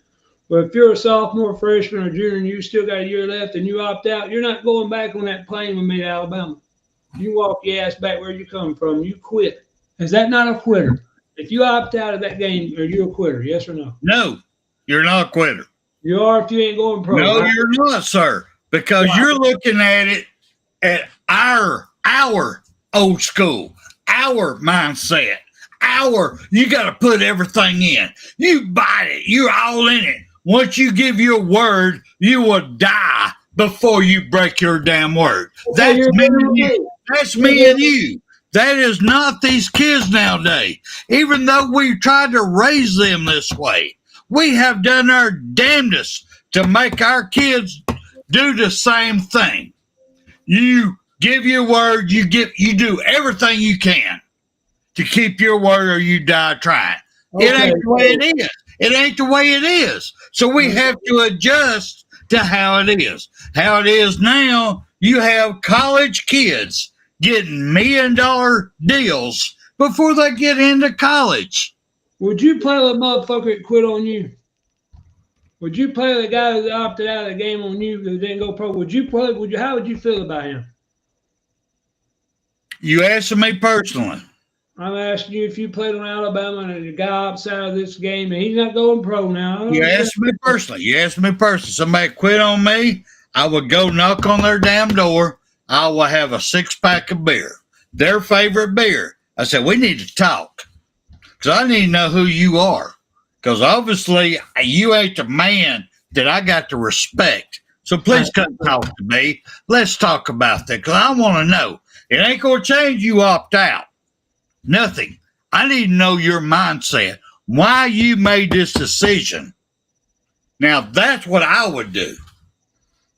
But if you're a sophomore, freshman, or junior, and you still got a year left and you opt out, you're not going back on that plane with me to Alabama. You walk your ass back where you come from. You quit. Is that not a quitter? If you opt out of that game, are you a quitter? Yes or no? No, you're not a quitter. You are if you ain't going pro. No, you're not, sir. Because you're looking at it at our old school, our mindset. You got to put everything in. You bite it. You're all in it. Once you give your word, you will die before you break your damn word. That's me and you. That's me and you. That is not these kids nowadays. Even though we tried to raise them this way, we have done our damnedest to make our kids do the same thing. You give your word. You do everything you can to keep your word or you die trying. Okay. It ain't the way it is. It ain't the way it is. So we have to adjust to how it is. How it is now, you have college kids getting $1 million deals before they get into college. Would you play the motherfucker that quit on you? Would you play the guy that opted out of the game on you that didn't go pro? How would you feel about him? You asking me personally? I'm asking you if you played on Alabama and the guy opts out of this game and he's not going pro now. You asked me personally. Somebody quit on me, I would go knock on their damn door. I will have a 6-pack of beer, their favorite beer. I said, we need to talk because I need to know who you are because obviously you ain't the man that I got to respect. So please come talk to me. Let's talk about that because I want to know. It ain't going to change you opt out. Nothing. I need to know your mindset, why you made this decision. Now, that's what I would do.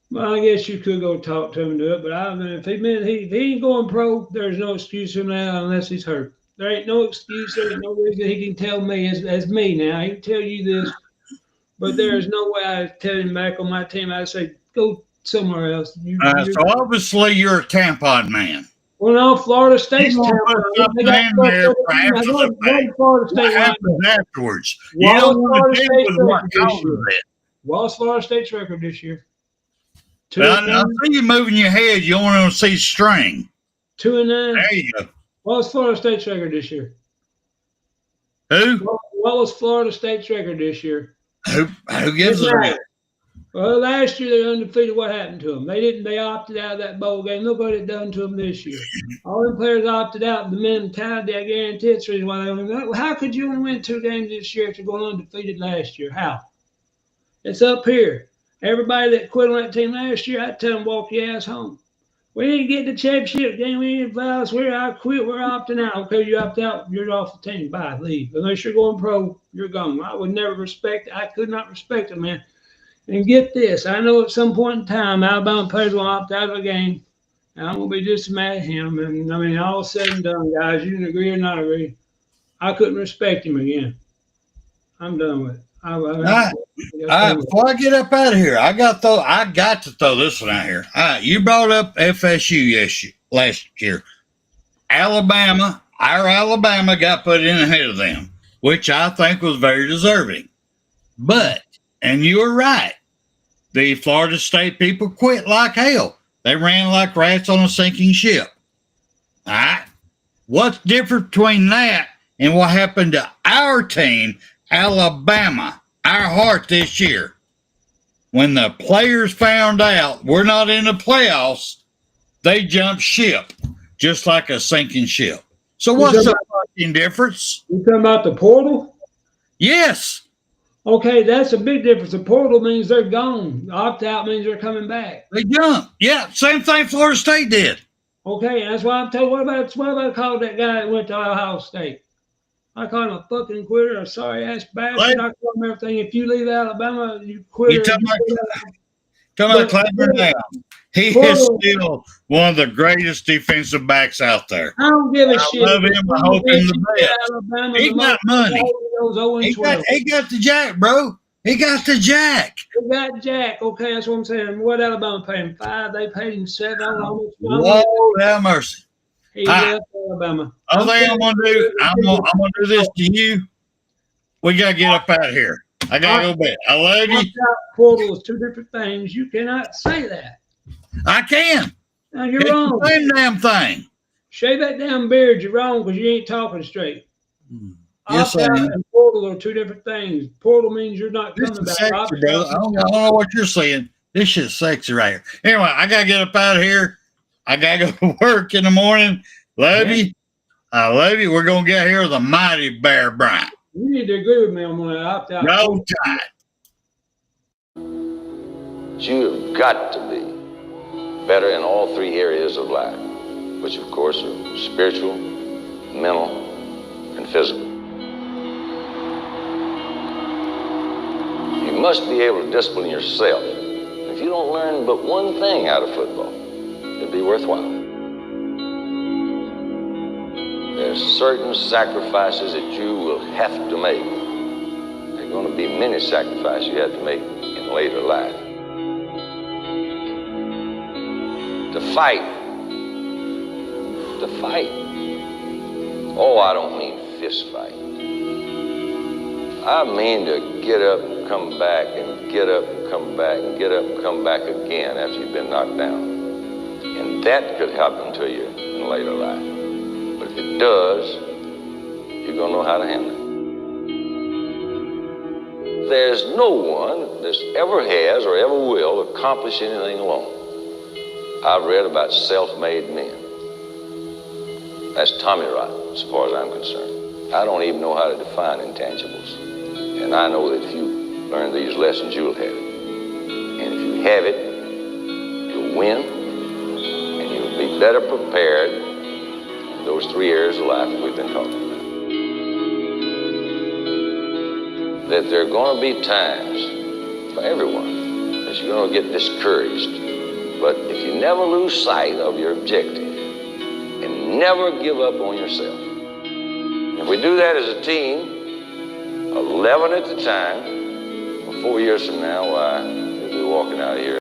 Well, I guess you could go talk to him and do it, but if he ain't going pro, there's no excuse for him now unless he's hurt. There ain't no excuse. There ain't no reason he can tell me as me now. He can tell you this, but there's no way I'd tell him back on my team. I'd say, go somewhere else. So obviously you're a tampon man. Well, no, Florida State's Florida State afterwards. You don't want to deal with what causes it. What's Florida State's record this year? I see you moving your head. You want to see string. 2-9. There you go. What was Florida State's record this year? Who? What was Florida State's record this year? Who gives a shit? Well, last year they were undefeated. What happened to them? They opted out of that bowl game. Look what it done to them this year. All the players opted out. The mentality, I guarantee it's the reason why they only won. How could you only win 2 games this year after going undefeated last year? How? It's up here. Everybody that quit on that team last year, I tell them, walk your ass home. We ain't getting the championship game. We ain't violence. I quit. We're opting out. Okay, you opt out. You're off the team. Bye. Leave. Unless you're going pro, you're gone. I would never respect it. I could not respect it, man. And get this. I know at some point in time, Alabama players will opt out of the game. And I'm going to be just as mad at him. And, I mean, all said and done, guys, you can agree or not agree. I couldn't respect him again. I'm done with it. All right, before I get up out of here, I got to throw this one out here. All right, you brought up FSU last year. Alabama, our Alabama got put in ahead of them, which I think was very deserving. But, and you were right, the Florida State people quit like hell. They ran like rats on a sinking ship. All right, what's different between that and what happened to our team, Alabama, our heart this year? When the players found out we're not in the playoffs, they jumped ship, just like a sinking ship. So what's the fucking difference? You talking about the portal? Yes. Okay, that's a big difference. The portal means they're gone. Opt-out means they're coming back. They jumped. Yeah, same thing Florida State did. Okay, and that's why I'm telling you, what about I called that guy that went to Ohio State? I call him a fucking quitter, a sorry-ass bastard. I call him everything. If you leave Alabama, you quit. You talking about Claiborne now. He is still one of the greatest defensive backs out there. I don't give a shit. I love him. I hope him the best. He got money. He got the jack, bro. He got the jack. He got jack. Okay, that's what I'm saying. What Alabama paid him? 5. They paid him 7. I don't know how much money. Lord have mercy. He left Alabama. Other thing I'm gonna do, I'm gonna do this to you. We gotta get up out of here. I gotta go to bed. I love you. Portal is 2 different things. You cannot say that. I can. No, you're wrong. The same damn thing. Shave that damn beard. You're wrong because you ain't talking straight. Yes, I am. And portal are 2 different things. Portal means you're not coming back. Sexy, brother. I don't know what you're saying. This shit's sexy right here. Anyway, I gotta get up out of here. I gotta go to work in the morning. Love you. I love you. We're gonna get here with a mighty Bear Bryant. You need to agree with me on that. Opt out. No time. You've got to be better in all 3 areas of life, which of course are spiritual, mental, and physical. You must be able to discipline yourself. If you don't learn but one thing out of football, it'll be worthwhile. There's certain sacrifices that you will have to make. There are going to be many sacrifices you have to make in later life. To fight. Oh, I don't mean fist fight. I mean to get up, come back, and get up, and come back, and get up, and come back again after you've been knocked down. And that could happen to you in later life. But if it does, you're going to know how to handle it. There's no one that ever has or ever will accomplish anything alone. I've read about self-made men. That's Tommy rot, as far as I'm concerned. I don't even know how to define intangibles. And I know that if you learn these lessons, you'll have it. And if you have it, you'll win, and you'll be better prepared in those 3 areas of life that we've been talking about. That there are going to be times for everyone that you're going to get discouraged. But if you never lose sight of your objective and never give up on yourself, if we do that as a team, 11 at a time, 4 years from now, why, we'll be walking out of here